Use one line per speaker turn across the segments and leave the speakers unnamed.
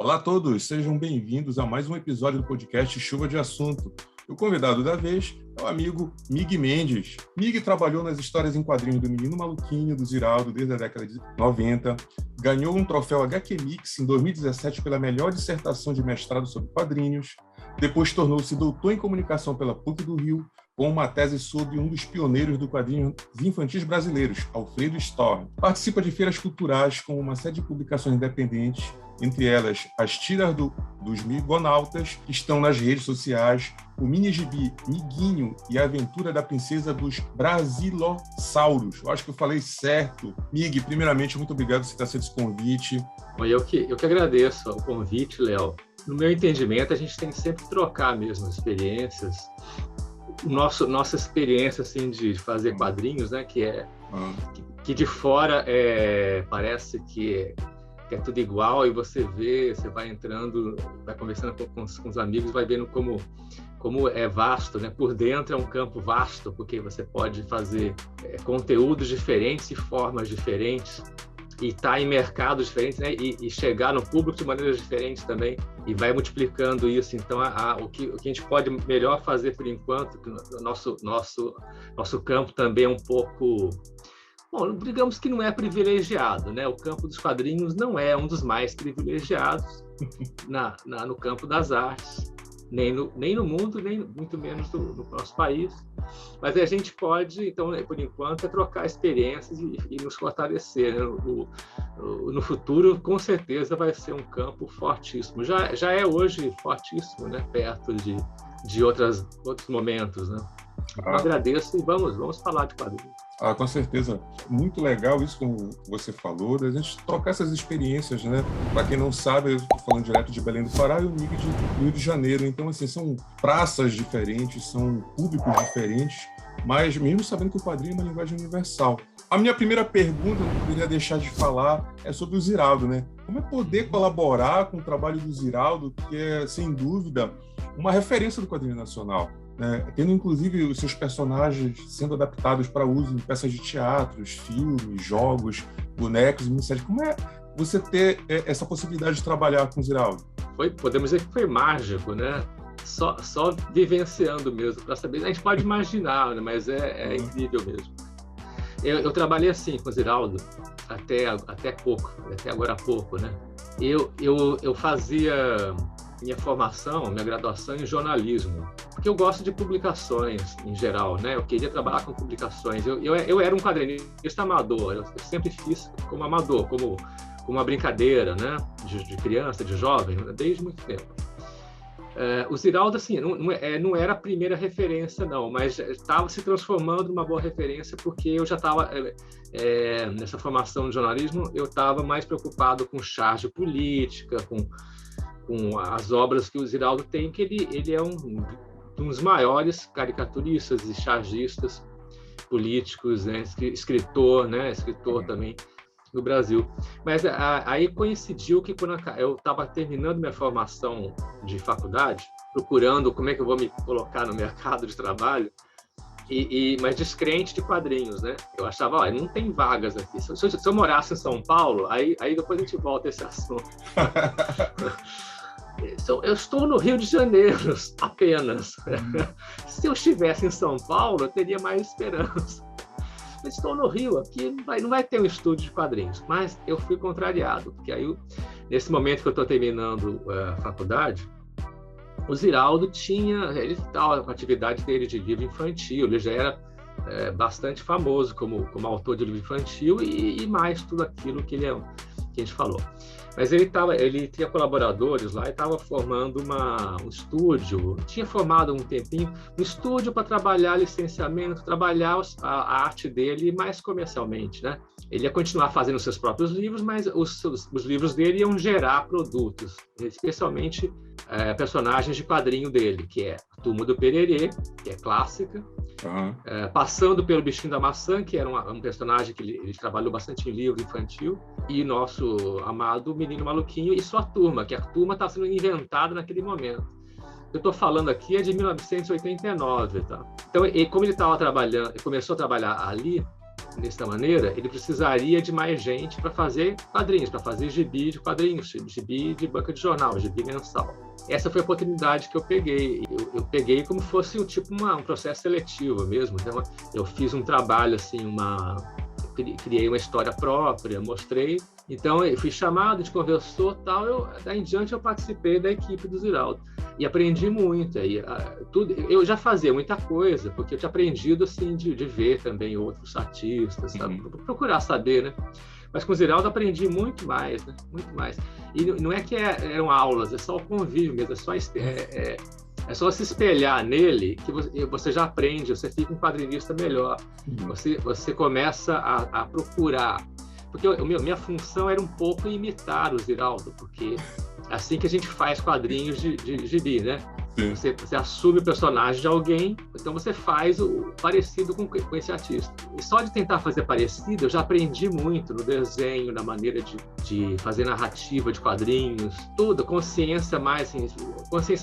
Olá a todos, sejam bem-vindos a mais um episódio do podcast Chuva de Assunto. O convidado da vez é o amigo Mig Mendes. Mig trabalhou nas histórias em quadrinhos do Menino Maluquinho, do Ziraldo, desde a década de 90, ganhou um troféu HQ Mix em 2017 pela melhor dissertação de mestrado sobre quadrinhos, depois tornou-se doutor em comunicação pela PUC do Rio, com uma tese sobre um dos pioneiros do quadrinhos infantis brasileiros, Alfredo Storr. Participa de feiras culturais com uma série de publicações independentes, entre elas as tiras dos Migonautas, que estão nas redes sociais, o mini-gibi Miguinho e a aventura da princesa dos Brasilossauros. Eu acho que eu falei certo. Mig, primeiramente, muito obrigado por você ter aceito esse convite.
Eu que agradeço o convite, Léo. No meu entendimento, a gente tem que sempre trocar mesmo as experiências. Nossa experiência assim, de fazer quadrinhos, né, que de fora parece que é tudo igual, e você vai entrando, vai conversando com os amigos, vai vendo como é vasto, né? Por dentro é um campo vasto, porque você pode fazer conteúdos diferentes e formas diferentes, e estar em mercados diferentes, né? E chegar no público de maneiras diferentes também, e vai multiplicando isso. Então, o que a gente pode melhor fazer por enquanto, que o nosso campo também é um pouco... Bom, digamos que não é privilegiado, né? O campo dos quadrinhos não é um dos mais privilegiados no campo das artes, nem no mundo, nem muito menos no nosso país. Mas a gente pode, então, por enquanto, trocar experiências e nos fortalecer, né? No futuro, com certeza, vai ser um campo fortíssimo. Já é hoje fortíssimo, né? Perto de outros momentos, né? Eu agradeço e vamos falar de quadrinhos.
Com certeza. Muito legal isso, como você falou, da gente trocar essas experiências, né? Para quem não sabe, eu estou falando direto de Belém do Pará e o Mig de Rio de Janeiro. Então, assim, são praças diferentes, são públicos diferentes, mas mesmo sabendo que o quadrinho é uma linguagem universal. A minha primeira pergunta, eu não poderia deixar de falar, é sobre o Ziraldo, né? Como é poder colaborar com o trabalho do Ziraldo, que é, sem dúvida, uma referência do quadrinho nacional? Tendo inclusive os seus personagens sendo adaptados para uso em peças de teatro, filmes, jogos, bonecos, minisséries. Como é você ter essa possibilidade de trabalhar com o Ziraldo?
Podemos dizer que foi mágico, né? Só vivenciando mesmo, para saber. A gente pode imaginar, né? Mas é incrível mesmo. Eu trabalhei assim com o Ziraldo até agora há pouco, né? Eu fazia minha formação, minha graduação em jornalismo, porque eu gosto de publicações em geral, né? Eu queria trabalhar com publicações. Eu era um quadrinista amador, eu sempre fiz como amador, como uma brincadeira, né? De criança, de jovem, desde muito tempo. O Ziraldo, assim, não era a primeira referência, não, mas estava se transformando numa boa referência, porque eu já estava, nessa formação de jornalismo, eu estava mais preocupado com charge política, com as obras que o Ziraldo tem, que ele é um dos maiores caricaturistas e chargistas políticos, né? Escritor, né? Escritor também no Brasil. Mas aí coincidiu que quando eu estava terminando minha formação de faculdade, procurando como é que eu vou me colocar no mercado de trabalho, mas descrente de quadrinhos, né? Eu achava, não tem vagas aqui. Se eu morasse em São Paulo, aí depois a gente volta a esse assunto. Eu estou no Rio de Janeiro, apenas. Se eu estivesse em São Paulo, eu teria mais esperança. Mas estou no Rio, aqui não vai ter um estúdio de quadrinhos. Mas eu fui contrariado, porque aí, nesse momento que eu estou terminando a faculdade, o Ziraldo ele estava com a atividade dele de livro infantil, ele já era bastante famoso como autor de livro infantil e mais tudo aquilo que a gente falou. Mas ele tinha colaboradores lá e estava formando um estúdio, tinha formado um tempinho, um estúdio para trabalhar licenciamento, trabalhar a arte dele mais comercialmente, né? Ele ia continuar fazendo seus próprios livros, mas os livros dele iam gerar produtos, especialmente personagens de quadrinho dele, que é a Turma do Pererê, que é clássica, passando pelo Bichinho da Maçã, que era um personagem que ele trabalhou bastante em livro infantil, e nosso amado Menino Maluquinho e sua turma, que a turma está sendo inventada naquele momento. Eu estou falando aqui de 1989, tá? Então, como ele estava trabalhando, começou a trabalhar ali, dessa maneira, ele precisaria de mais gente para fazer quadrinhos, para fazer gibi de quadrinhos, gibi de banca de jornal, gibi mensal. Essa foi a oportunidade que eu peguei. Eu peguei como fosse um processo seletivo mesmo. Então, eu fiz um trabalho, assim, criei uma história própria, mostrei. Então, eu fui chamado, a gente conversou, tal. Daí em diante, eu participei da equipe do Ziraldo. E aprendi muito. Eu já fazia muita coisa, porque eu tinha aprendido, assim, de ver também outros artistas, sabe? Procurar saber, né? Mas com o Ziraldo aprendi muito mais, né? Muito mais. E não é que eram aulas, é só o convívio mesmo, é só se espelhar nele que você já aprende, você fica um quadrinista melhor. Você começa a procurar. Porque minha função era um pouco imitar o Ziraldo, porque é assim que a gente faz quadrinhos de gibi, né? Você assume o personagem de alguém, então você faz o parecido com esse artista. E só de tentar fazer parecido, eu já aprendi muito no desenho, na maneira de fazer narrativa de quadrinhos, tudo, consciência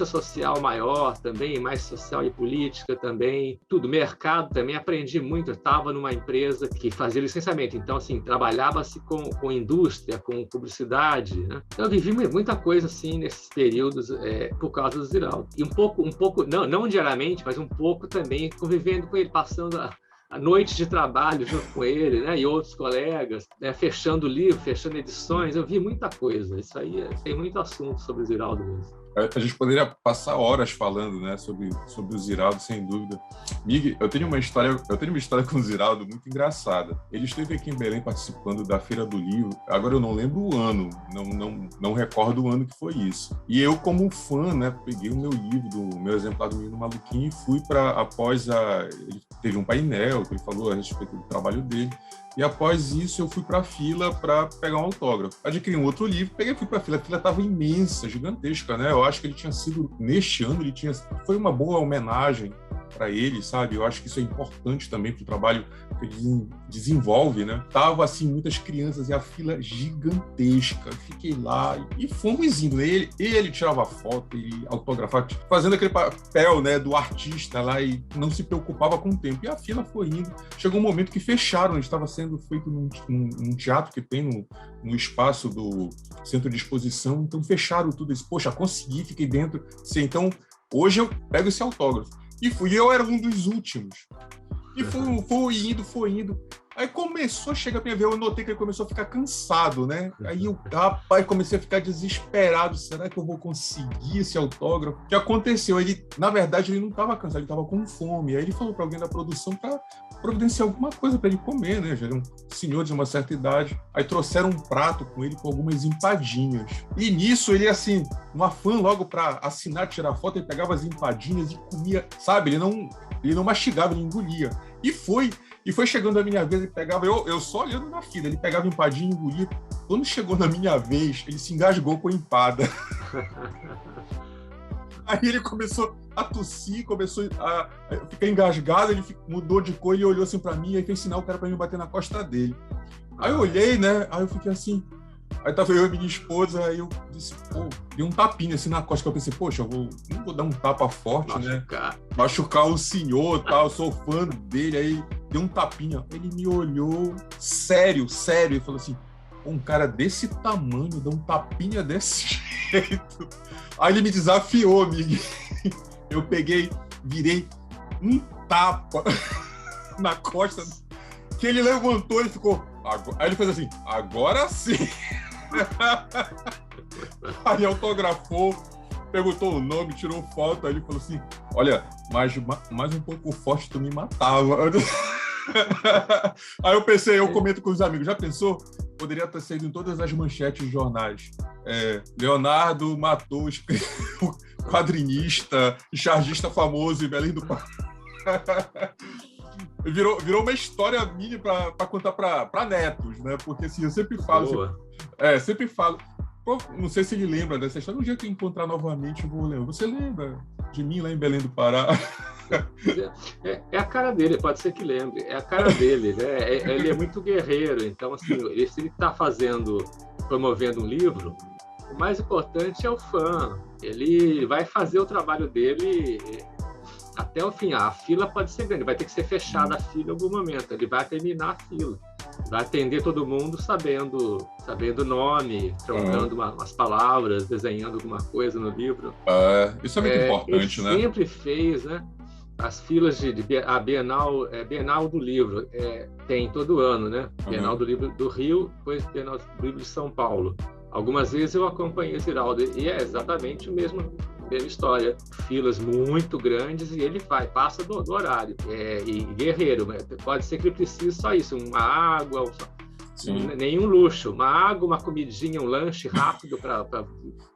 social maior também, mais social e política também, tudo, mercado também, aprendi muito. Eu estava numa empresa que fazia licenciamento, então, assim, trabalhava-se com indústria, com publicidade, né? Então, eu vivi muita coisa, assim, nesses períodos, por causa do Ziraldo. E um pouco, não diariamente, mas um pouco também convivendo com ele, passando a noite de trabalho junto com ele, né? E outros colegas, né? Fechando livro, fechando edições. Eu vi muita coisa. Isso aí tem muito assunto sobre o Ziraldo mesmo.
A gente poderia passar horas falando, né, sobre o Ziraldo, sem dúvida. Mig, eu tenho uma história com o Ziraldo muito engraçada. Ele esteve aqui em Belém participando da Feira do Livro. Agora eu não lembro o ano, não recordo o ano que foi isso. E eu, como fã, né, peguei o meu livro, do meu exemplar do Menino Maluquinho, e fui ele teve um painel que ele falou a respeito do trabalho dele. E após isso, eu fui para a fila para pegar um autógrafo. Adquiri um outro livro, fui para a fila estava imensa, gigantesca, né? Eu acho que ele tinha sido, neste ano, foi uma boa homenagem para ele, sabe? Eu acho que isso é importante também para o trabalho que ele desenvolve, né? Tava, assim, muitas crianças e a fila gigantesca. Fiquei lá e fomos indo. Ele tirava foto e autografava, fazendo aquele papel, né, do artista lá, e não se preocupava com o tempo. E a fila foi indo. Chegou um momento que fecharam, estava sendo feito num teatro que tem no espaço do centro de exposição, então fecharam tudo. Poxa, consegui, fiquei dentro. Então, hoje eu pego esse autógrafo. E eu era um dos últimos. E foi indo. Aí começou a chegar a minha vez, eu notei que ele começou a ficar cansado, né? Aí comecei a ficar desesperado. Será que eu vou conseguir esse autógrafo? O que aconteceu? Na verdade, ele não estava cansado, ele estava com fome. Aí ele falou para alguém da produção para providenciar alguma coisa para ele comer, né? Já era um senhor de uma certa idade. Aí trouxeram um prato com ele com algumas empadinhas. E nisso, ele, assim, um afã logo para assinar, tirar foto, ele pegava as empadinhas e comia, sabe? Ele não mastigava, ele engolia. E foi chegando a minha vez, ele pegava, eu só olhando na fila, ele pegava empadinha e engolia. Quando chegou na minha vez, ele se engasgou com a empada. Aí ele começou a tossir, começou a ficar engasgado, ele mudou de cor e olhou assim pra mim, aí fez sinal que era pra mim bater na costa dele. Aí eu olhei, né, aí eu fiquei assim, aí tava eu e minha esposa, aí eu disse, dei um tapinha assim na costa, que eu pensei, poxa, não vou dar um tapa forte, machucar o senhor, tal, eu sou fã dele, aí dei um tapinha. Ele me olhou sério, e falou assim, um cara desse tamanho, dá um tapinha desse jeito. Aí ele me desafiou, amigo. Eu virei um tapa na costa, que ele levantou, ele ficou... Aí ele fez assim, agora sim. Aí autografou, perguntou o nome, tirou foto, aí ele falou assim, olha, mais um pouco forte tu me matava. Aí eu comento com os amigos, já pensou? Poderia ter saído em todas as manchetes de jornais. Leonardo matou o quadrinista e chargista famoso em Belém do Pará. Virou uma história minha para contar para netos, né? Porque assim, eu sempre falo, não sei se ele lembra dessa história. Um dia que eu encontrar novamente, eu vou lembrar. Você lembra de mim lá em Belém do Pará?
É a cara dele, pode ser que lembre. É a cara dele, né? Ele é muito guerreiro. Então, assim, se ele está promovendo um livro, o mais importante é o fã. Ele vai fazer o trabalho dele até o fim. A fila pode ser grande, vai ter que ser fechada a fila em algum momento. Ele vai terminar a fila, vai atender todo mundo sabendo o nome, trocando umas palavras, desenhando alguma coisa no livro.
Isso é muito importante, né?
Ele sempre fez, né? As filas a Bienal do Livro tem todo ano, né? Bienal do Livro do Rio, depois Bienal do Livro de São Paulo. Algumas vezes eu acompanhei o Ziraldo e é exatamente a mesma história. Filas muito grandes e ele passa do horário. E guerreiro, pode ser que ele precise só isso, uma água, nenhum luxo, uma água, uma comidinha, um lanche rápido para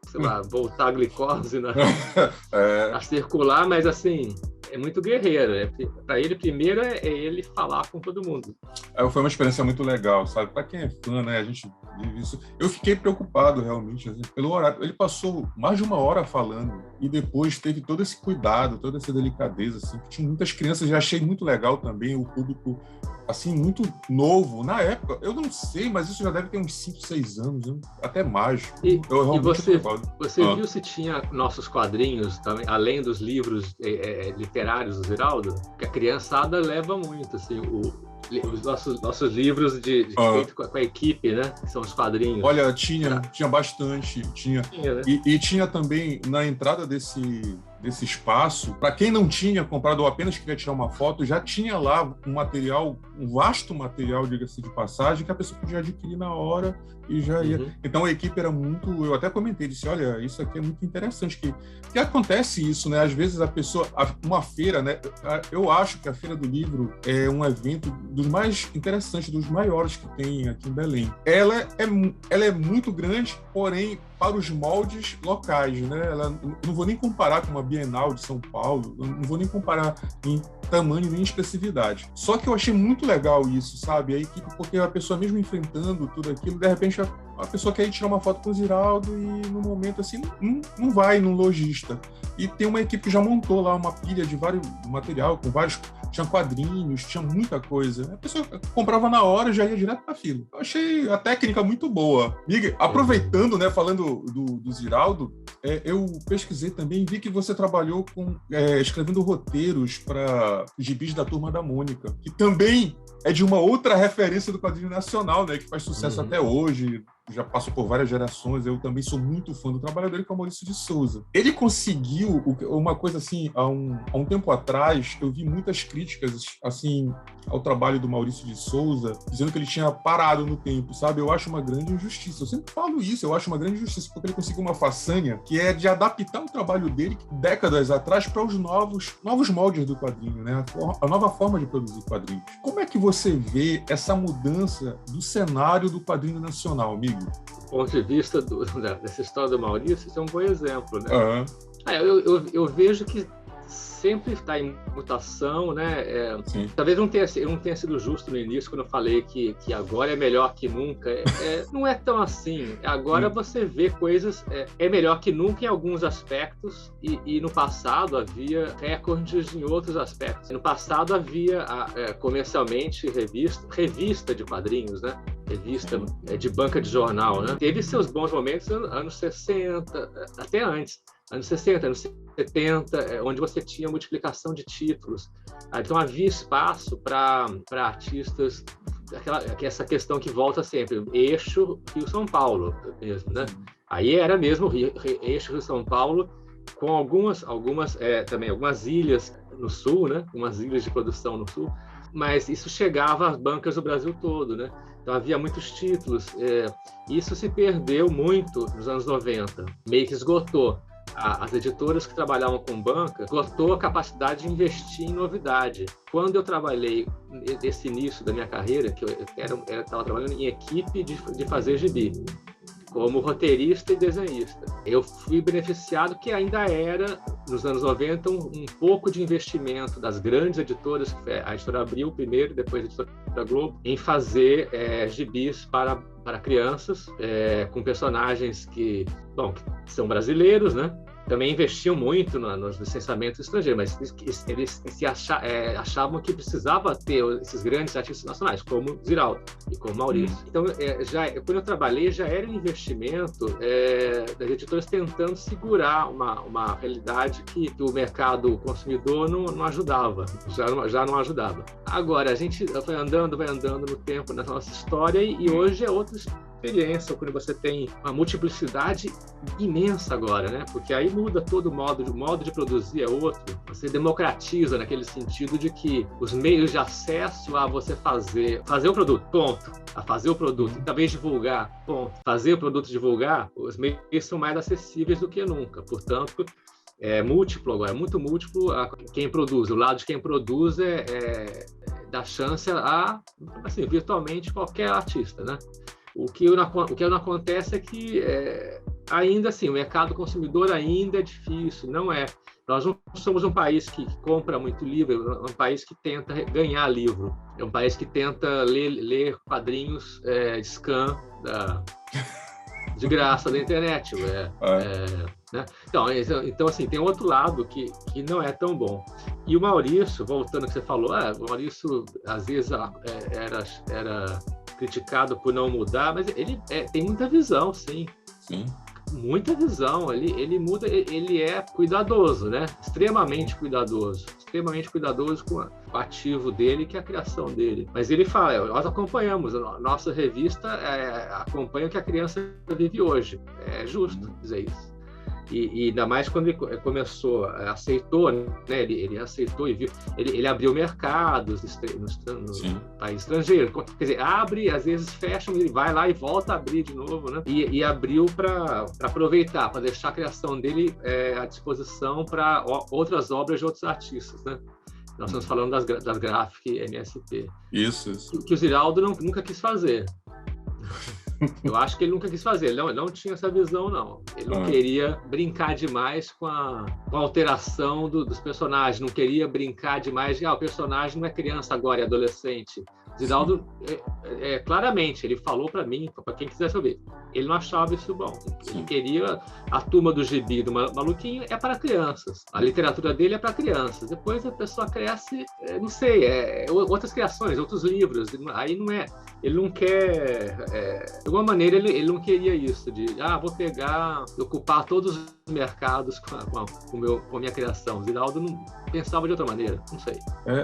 sei lá, voltar a glicose a circular, mas assim, é muito guerreiro. Para ele, primeiro, é ele falar com todo mundo.
Foi uma experiência muito legal, sabe? Para quem é fã, né? A gente vive isso. Eu fiquei preocupado, realmente, assim, pelo horário. Ele passou mais de 1 hora falando e depois teve todo esse cuidado, toda essa delicadeza, assim, que tinha muitas crianças. Já achei muito legal também o público, assim, muito novo. Na época, eu não sei, mas isso já deve ter uns 5, 6 anos, né? Até mais.
E você viu se tinha nossos quadrinhos também, além dos livros literários do Ziraldo? Que a criançada leva muito, assim, os nossos livros feito com a equipe, né? Que são os quadrinhos.
Olha, tinha bastante. Tinha né? E tinha também, na entrada desse espaço, para quem não tinha comprado ou apenas queria tirar uma foto, já tinha lá um vasto material, diga-se de passagem, que a pessoa podia adquirir na hora e já ia. Então a equipe era muito... Eu até comentei, disse, olha, isso aqui é muito interessante, que acontece isso, né? Às vezes uma feira, né? Eu acho que a Feira do Livro é um evento dos mais interessantes, dos maiores que tem aqui em Belém. Ela é muito grande, porém, para os moldes locais, né? Não vou nem comparar com uma Bienal de São Paulo, não vou nem comparar em tamanho nem expressividade. Só que eu achei muito legal isso, sabe? A equipe, porque a pessoa mesmo enfrentando tudo aquilo, de repente a pessoa quer ir tirar uma foto com o Ziraldo e no momento assim não vai num lojista. E tem uma equipe que já montou lá uma pilha de vários material, com vários... Tinha quadrinhos, tinha muita coisa. A pessoa comprava na hora e já ia direto para a fila. Eu achei a técnica muito boa. Miguel, aproveitando, né, falando do Ziraldo, eu pesquisei também e vi que você trabalhou escrevendo roteiros para gibis da Turma da Mônica, que também é de uma outra referência do quadrinho nacional, né, que faz sucesso até hoje, já passou por várias gerações. Eu também sou muito fã do trabalho dele, que é o Maurício de Souza. Ele conseguiu uma coisa assim, há um tempo atrás, eu vi muitas críticas assim ao trabalho do Maurício de Souza, dizendo que ele tinha parado no tempo, sabe? Eu acho uma grande injustiça. Eu sempre falo isso, eu acho uma grande injustiça, porque ele conseguiu uma façanha que é de adaptar o trabalho dele décadas atrás para os novos moldes do quadrinho, né? A nova forma de produzir quadrinhos. Como é que você vê essa mudança do cenário do quadrinho nacional, amigo?
Do ponto de vista dessa história do Maurício, isso é um bom exemplo, né? Eu vejo que sempre está em mutação, né? Talvez não tenha sido justo no início quando eu falei que agora é melhor que nunca. Não é tão assim. Agora você vê coisas... É melhor que nunca em alguns aspectos e no passado havia recordes em outros aspectos. No passado havia comercialmente revista de quadrinhos, né? Revista de banca de jornal, né? Teve seus bons momentos nos anos 60, até antes. Anos 60, anos 70, onde você tinha multiplicação de títulos. Então havia espaço para artistas, essa questão que volta sempre, eixo Rio-São Paulo mesmo, né? Aí era mesmo eixo Rio-São Paulo, com algumas ilhas no sul, né? Umas ilhas de produção no sul, mas isso chegava às bancas do Brasil todo, né? Então havia muitos títulos. Isso se perdeu muito nos anos 90, meio que esgotou. As editoras que trabalhavam com banca esgotou a capacidade de investir em novidade. Quando eu trabalhei nesse início da minha carreira, que eu estava trabalhando em equipe de fazer gibi, como roteirista e desenhista, eu fui beneficiado que ainda era, nos anos 90, um pouco de investimento das grandes editoras, a editora Abril primeiro, depois a editora Globo, em fazer gibis para crianças, com personagens que são brasileiros, né? também investiam muito nos licenciamentos estrangeiros, mas eles achavam que precisava ter esses grandes artistas nacionais, como Ziraldo e como Maurício. Então, quando eu trabalhei, já era um investimento das editoras tentando segurar uma realidade que o mercado consumidor não ajudava, já não ajudava. Agora, a gente vai andando no tempo, na nossa história, e hoje é outra experiência, quando você tem uma multiplicidade imensa agora, né? Porque aí muda todo o modo de produzir é outro. Você democratiza naquele sentido de que os meios de acesso a você fazer o produto, ponto. A fazer o produto, e talvez divulgar, ponto. Fazer o produto divulgar, os meios são mais acessíveis do que nunca. Portanto, é múltiplo agora, muito múltiplo a quem produz. O lado de quem produz dá chance a, assim, virtualmente qualquer artista, né? O que não acontece é que ainda assim, o mercado consumidor ainda é difícil, não é. Nós não somos um país que compra muito livro, é um país que tenta ganhar livro, é um país que tenta ler quadrinhos de scan de graça da internet. Né? Então, assim, tem outro lado que não é tão bom. E o Maurício, voltando ao que você falou, o Maurício às vezes era criticado por não mudar, mas ele tem muita visão, sim. Muita visão. Ele muda, ele é cuidadoso, né? Extremamente cuidadoso com o ativo dele, que é a criação dele. Mas ele fala, nós acompanhamos, a nossa revista acompanha o que a criança vive hoje. É justo dizer isso. E ainda mais quando ele começou, aceitou, né? Ele aceitou e viu, ele abriu mercados no país estrangeiro. Quer dizer, abre, às vezes fecha, ele vai lá e volta a abrir de novo, né? E abriu para aproveitar, para deixar a criação dele à disposição para outras obras de outros artistas, né? Nós estamos falando das Graphic MSP.
Isso.
Que o Ziraldo nunca quis fazer. Eu acho que ele nunca quis fazer, ele não tinha essa visão, não. Ele não queria brincar demais com a alteração dos personagens, não queria brincar demais de o personagem não é criança agora, é adolescente. Ziraldo, claramente, ele falou para mim, para quem quisesse ouvir, ele não achava isso bom. Ele queria a turma do gibi do Maluquinho é para crianças, a literatura dele é para crianças. Depois a pessoa cresce, não sei, outras criações, outros livros. Aí não é, ele não quer, de alguma maneira ele não queria isso de vou pegar, ocupar todos os mercados com a minha criação. Ziraldo não pensava de outra maneira, não sei.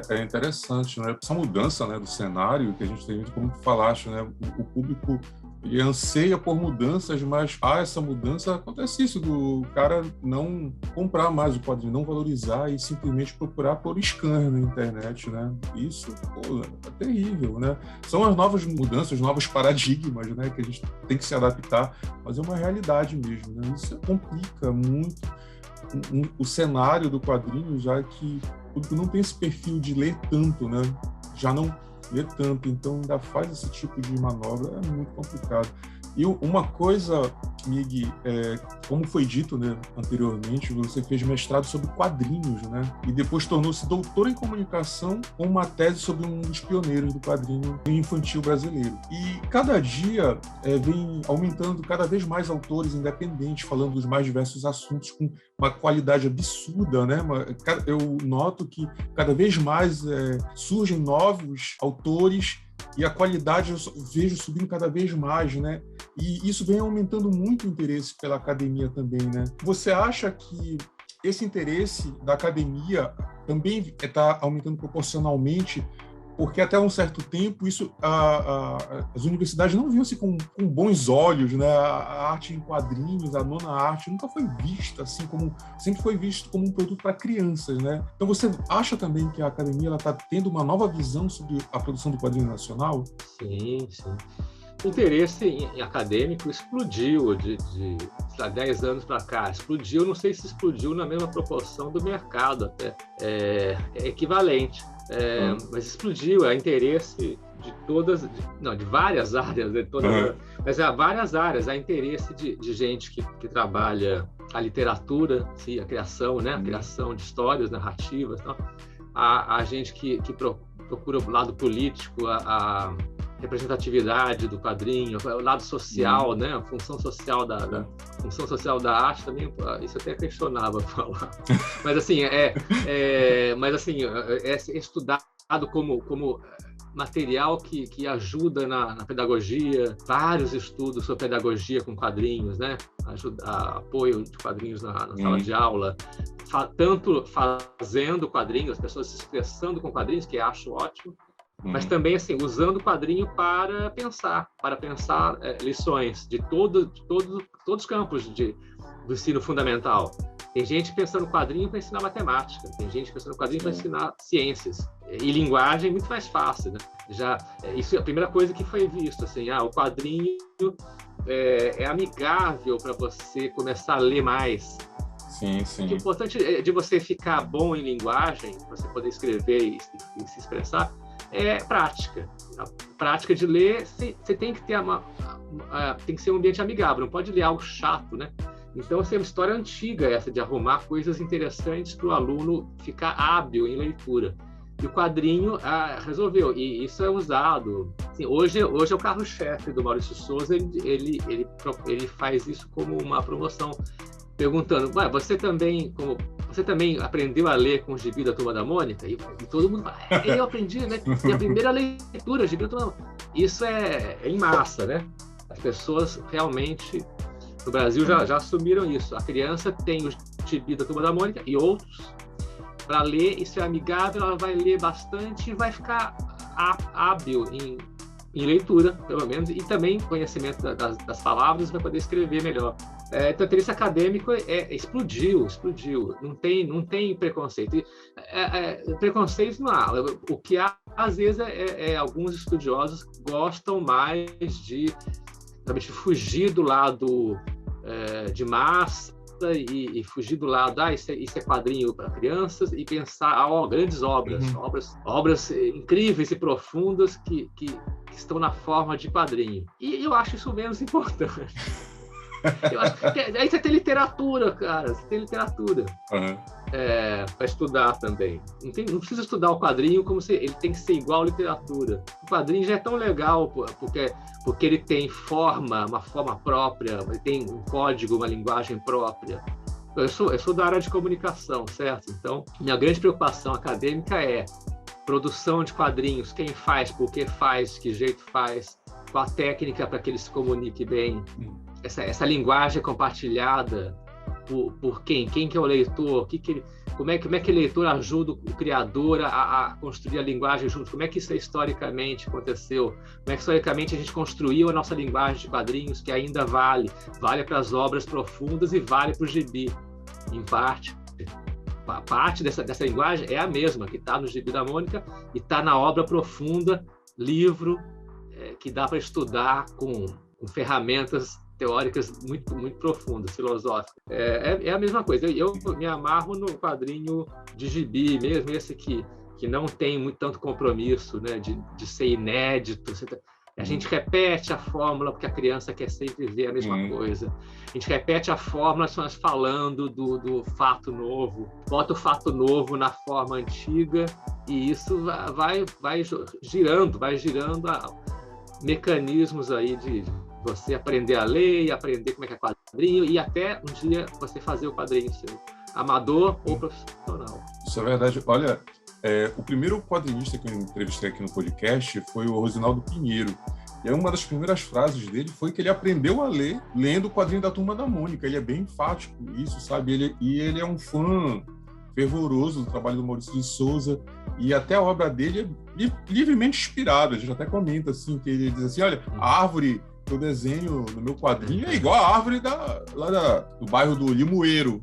É interessante, né? Essa mudança, né, do cenário que a gente tem, como tu falaste, né? O público ele anseia por mudanças, mas essa mudança acontece isso, do cara não comprar mais o quadrinho, não valorizar e simplesmente procurar por scan na internet, né? Isso, é terrível, né? São as novas mudanças, novos paradigmas, né, que a gente tem que se adaptar, mas é uma realidade mesmo, né? Isso complica muito o cenário do quadrinho, já que o público não tem esse perfil de ler tanto, né? Já não lê tanto, então ainda faz esse tipo de manobra, é muito complicado. E uma coisa, Mig, como foi dito, né, anteriormente, você fez mestrado sobre quadrinhos, né? E depois tornou-se doutor em comunicação com uma tese sobre um dos pioneiros do quadrinho infantil brasileiro. E cada dia vem aumentando cada vez mais autores independentes, falando dos mais diversos assuntos com uma qualidade absurda, né? Eu noto que cada vez mais surgem novos autores e a qualidade eu vejo subindo cada vez mais, né? E isso vem aumentando muito o interesse pela academia também, né? Você acha que esse interesse da academia também está aumentando proporcionalmente? Porque até um certo tempo isso, as universidades não viam-se com bons olhos, né? A arte em quadrinhos, a nona arte, nunca foi vista assim como sempre foi visto como um produto para crianças, né? Então você acha também que a academia está tendo uma nova visão sobre a produção do quadrinho nacional?
Sim. O interesse acadêmico explodiu de 10 anos para cá. Explodiu, não sei se explodiu na mesma proporção do mercado até. É equivalente. Mas explodiu, interesse de várias áreas, mas há várias áreas, há interesse de gente que trabalha a literatura, sim, a criação, né? A criação de histórias, narrativas, então, há gente que procura o lado político, representatividade do quadrinho, o lado social, né? A função social função social da arte também, isso até questionava falar. Mas assim, é estudado como material que ajuda na pedagogia, vários estudos sobre pedagogia com quadrinhos, né? Apoio de quadrinhos na sala de aula, tanto fazendo quadrinhos, as pessoas se expressando com quadrinhos, que eu acho ótimo, mas também assim usando o quadrinho para pensar lições de todos os campos do ensino fundamental. Tem gente pensando no quadrinho para ensinar matemática, tem gente pensando no quadrinho para ensinar ciências. E linguagem é muito mais fácil, né? Isso é a primeira coisa que foi visto, assim, o quadrinho é amigável para você começar a ler mais.
Sim, sim.
O importante de você ficar bom em linguagem, você poder escrever e se expressar, é prática. A prática de ler, você tem que ter tem que ser um ambiente amigável, não pode ler algo chato, né? Então, assim, é uma história antiga essa de arrumar coisas interessantes para o aluno ficar hábil em leitura. E o quadrinho resolveu, e isso é usado. Assim, hoje é o carro-chefe do Maurício Souza, ele faz isso como uma promoção, perguntando, você também aprendeu a ler com o gibi da Turma da Mônica? E todo mundo fala, eu aprendi, né? Minha primeira leitura, gibi da Turma da Mônica. Isso é em massa, né? As pessoas realmente... No Brasil já assumiram isso. A criança tem o gibi da Turma da Mônica e outros para ler, isso é amigável, ela vai ler bastante e vai ficar hábil em leitura, pelo menos, e também conhecimento das palavras, vai poder escrever melhor. Então, o interesse acadêmico explodiu. Não tem preconceito. Preconceito não há. O que há, às vezes, alguns estudiosos gostam mais de fugir do lado de massa e fugir do lado, isso é quadrinho para crianças, e pensar grandes obras incríveis e profundas que estão na forma de quadrinho. E eu acho isso menos importante. Eu acho que aí você tem literatura, cara. Você tem literatura para estudar também. Não precisa estudar o quadrinho como se ele tem que ser igual à literatura. O quadrinho já é tão legal porque ele tem uma forma própria, ele tem um código, uma linguagem própria. Eu sou da área de comunicação, certo? Então, minha grande preocupação acadêmica é produção de quadrinhos, quem faz, por que faz, que jeito faz, qual a técnica para que ele se comunique bem. Essa linguagem compartilhada por quem que é o leitor, como é que o leitor ajuda o criador a construir a linguagem junto, como é que isso historicamente aconteceu, como é que historicamente a gente construiu a nossa linguagem de quadrinhos, que ainda vale para as obras profundas e vale para o gibi, em parte. A parte dessa linguagem é a mesma que está no gibi da Mônica e está na obra profunda, livro, que dá para estudar com ferramentas teóricas muito, muito profundas, filosóficas. É a mesma coisa. Eu me amarro no quadrinho de gibi mesmo, esse que não tem tanto compromisso, né, de ser inédito. A gente repete a fórmula porque a criança quer sempre ver a mesma coisa. A gente repete a fórmula nós falando do fato novo, bota o fato novo na forma antiga, e isso vai girando mecanismos aí de você aprender a ler e aprender como é que é quadrinho, e até um dia você fazer o quadrinho seu, amador ou profissional.
Isso é verdade. Olha, o primeiro quadrinista que eu entrevistei aqui no podcast foi o Rosinaldo Pinheiro. E uma das primeiras frases dele foi que ele aprendeu a ler lendo o quadrinho da Turma da Mônica. Ele é bem enfático nisso, sabe? Ele é um fã fervoroso do trabalho do Maurício de Souza, e até a obra dele é livremente inspirada. A gente até comenta assim, que ele diz assim, olha, a árvore que eu desenho no meu quadrinho é igual a árvore do bairro do Limoeiro.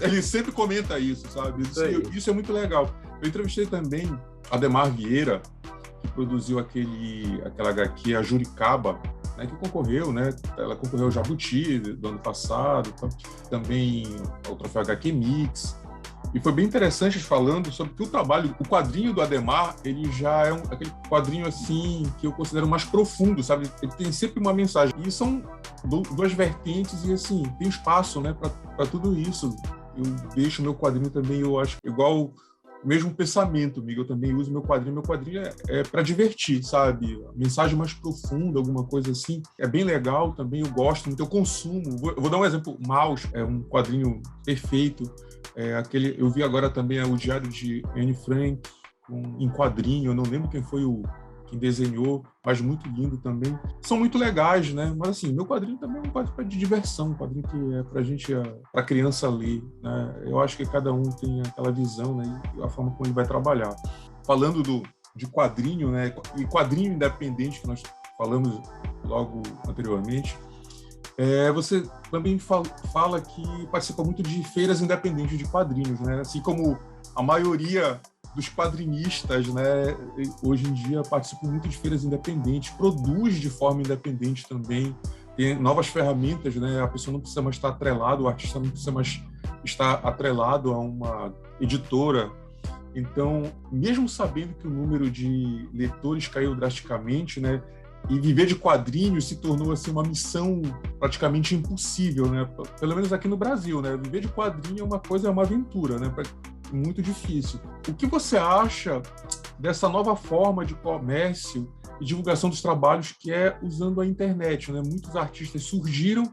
Ele sempre comenta isso, sabe? Isso é muito legal. Eu entrevistei também Ademar Vieira, que produziu aquela HQ, a Juricaba, né, que concorreu, né? Ela concorreu ao Jabuti do ano passado, também ao troféu HQ Mix. E foi bem interessante falando sobre que o quadrinho do Ademar, ele já é aquele quadrinho assim que eu considero mais profundo, sabe? Ele tem sempre uma mensagem. E são duas vertentes e assim, tem espaço, né, para tudo isso. Eu deixo o meu quadrinho também, eu acho, igual mesmo pensamento, Miguel. Eu também uso meu quadrinho. Meu quadrinho é para divertir, sabe? Mensagem mais profunda, alguma coisa assim. É bem legal também, eu gosto muito, eu consumo. Vou dar um exemplo. Maus é um quadrinho perfeito. Eu vi agora também o Diário de Anne Frank, em quadrinho. Eu não lembro quem foi quem desenhou, mas muito lindo também. São muito legais, né? Mas assim, meu quadrinho também é um quadrinho de diversão, um quadrinho que é pra gente, pra criança ler, né? Eu acho que cada um tem aquela visão, né? E a forma como ele vai trabalhar. Falando de quadrinho, né? E quadrinho independente, que nós falamos logo anteriormente, você também fala que participa muito de feiras independentes de quadrinhos, né? Assim como a maioria dos quadrinistas, né, hoje em dia participam muito de feiras independentes, produz de forma independente também, tem novas ferramentas, né, a pessoa não precisa mais estar atrelado, o artista não precisa mais estar atrelado a uma editora. Então, mesmo sabendo que o número de leitores caiu drasticamente, né, e viver de quadrinhos se tornou assim uma missão praticamente impossível, né, pelo menos aqui no Brasil, né, viver de quadrinho é uma aventura, né, muito difícil. O que você acha dessa nova forma de comércio e divulgação dos trabalhos que é usando a internet, né? Muitos artistas surgiram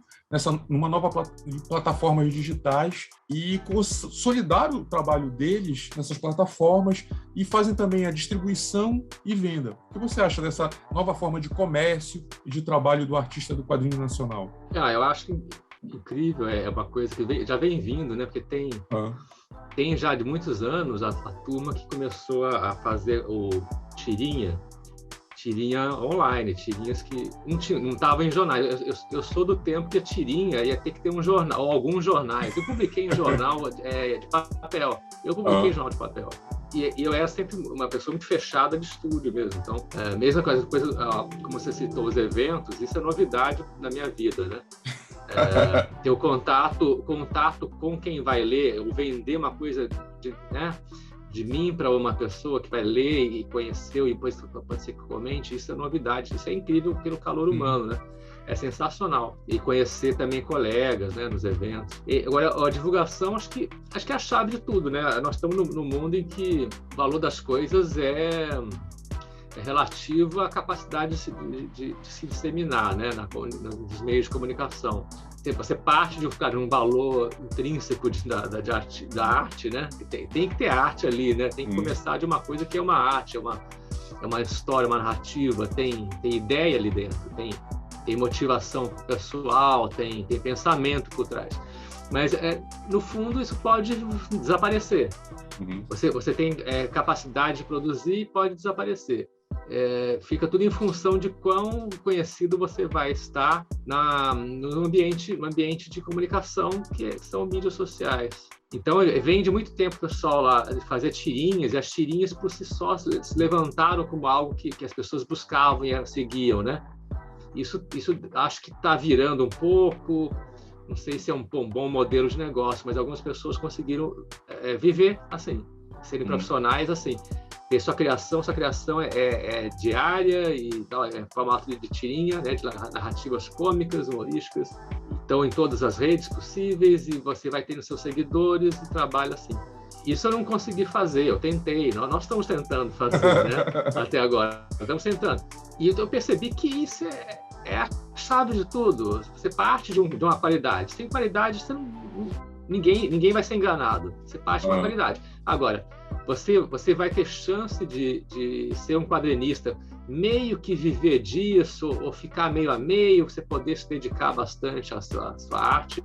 numa nova plataformas digitais e consolidaram o trabalho deles nessas plataformas e fazem também a distribuição e venda. O que você acha dessa nova forma de comércio e de trabalho do artista do quadrinho nacional?
Eu acho incrível, é uma coisa que já vem vindo, né? Porque tem já de muitos anos a turma que começou a fazer o tirinha online, tirinhas que não estavam em jornais. Eu sou do tempo que a tirinha ia ter que ter um jornal, ou alguns jornais. Eu publiquei em jornal de papel. Eu publiquei em jornal de papel. E eu era sempre uma pessoa muito fechada de estúdio mesmo. Então, mesma coisa, como você citou, os eventos, isso é novidade na minha vida, né? Ter o contato com quem vai ler, ou vender uma coisa de mim para uma pessoa que vai ler e conheceu e depois pode ser que comente, isso é novidade, isso é incrível pelo calor humano, né? É sensacional. E conhecer também colegas, né, nos eventos. E agora, a divulgação, acho que é a chave de tudo, né? Nós estamos no mundo em que o valor das coisas é relativo à capacidade de se disseminar, né, nos meios de comunicação. Você parte de um valor intrínseco da arte, né? Tem que ter arte ali, né? Tem que começar de uma coisa que é uma arte, é uma história, uma narrativa, tem ideia ali dentro, tem motivação pessoal, tem pensamento por trás. Mas, no fundo, isso pode desaparecer. Você tem capacidade de produzir e pode desaparecer. Fica tudo em função de quão conhecido você vai estar no ambiente de comunicação, que são mídias sociais. Então, vem de muito tempo o pessoal lá fazer tirinhas, e as tirinhas por si só se levantaram como algo que as pessoas buscavam e seguiam, né? Isso acho que está virando um pouco, não sei se é um bom modelo de negócio, mas algumas pessoas conseguiram viver assim, serem profissionais assim. Ter sua criação é diária e tal, formato de tirinha, né, de narrativas cômicas, humorísticas. Então, em todas as redes possíveis, e você vai tendo seus seguidores e trabalha assim. Isso eu não consegui fazer, eu tentei, nós estamos tentando fazer, né, até agora. Estamos tentando. E eu percebi que isso é a chave de tudo. Você parte de uma qualidade. Sem qualidade, ninguém vai ser enganado. Você parte de uma qualidade. Agora, você vai ter chance de ser um quadrinista, meio que viver disso, ou ficar meio a meio, você poder se dedicar bastante à sua arte,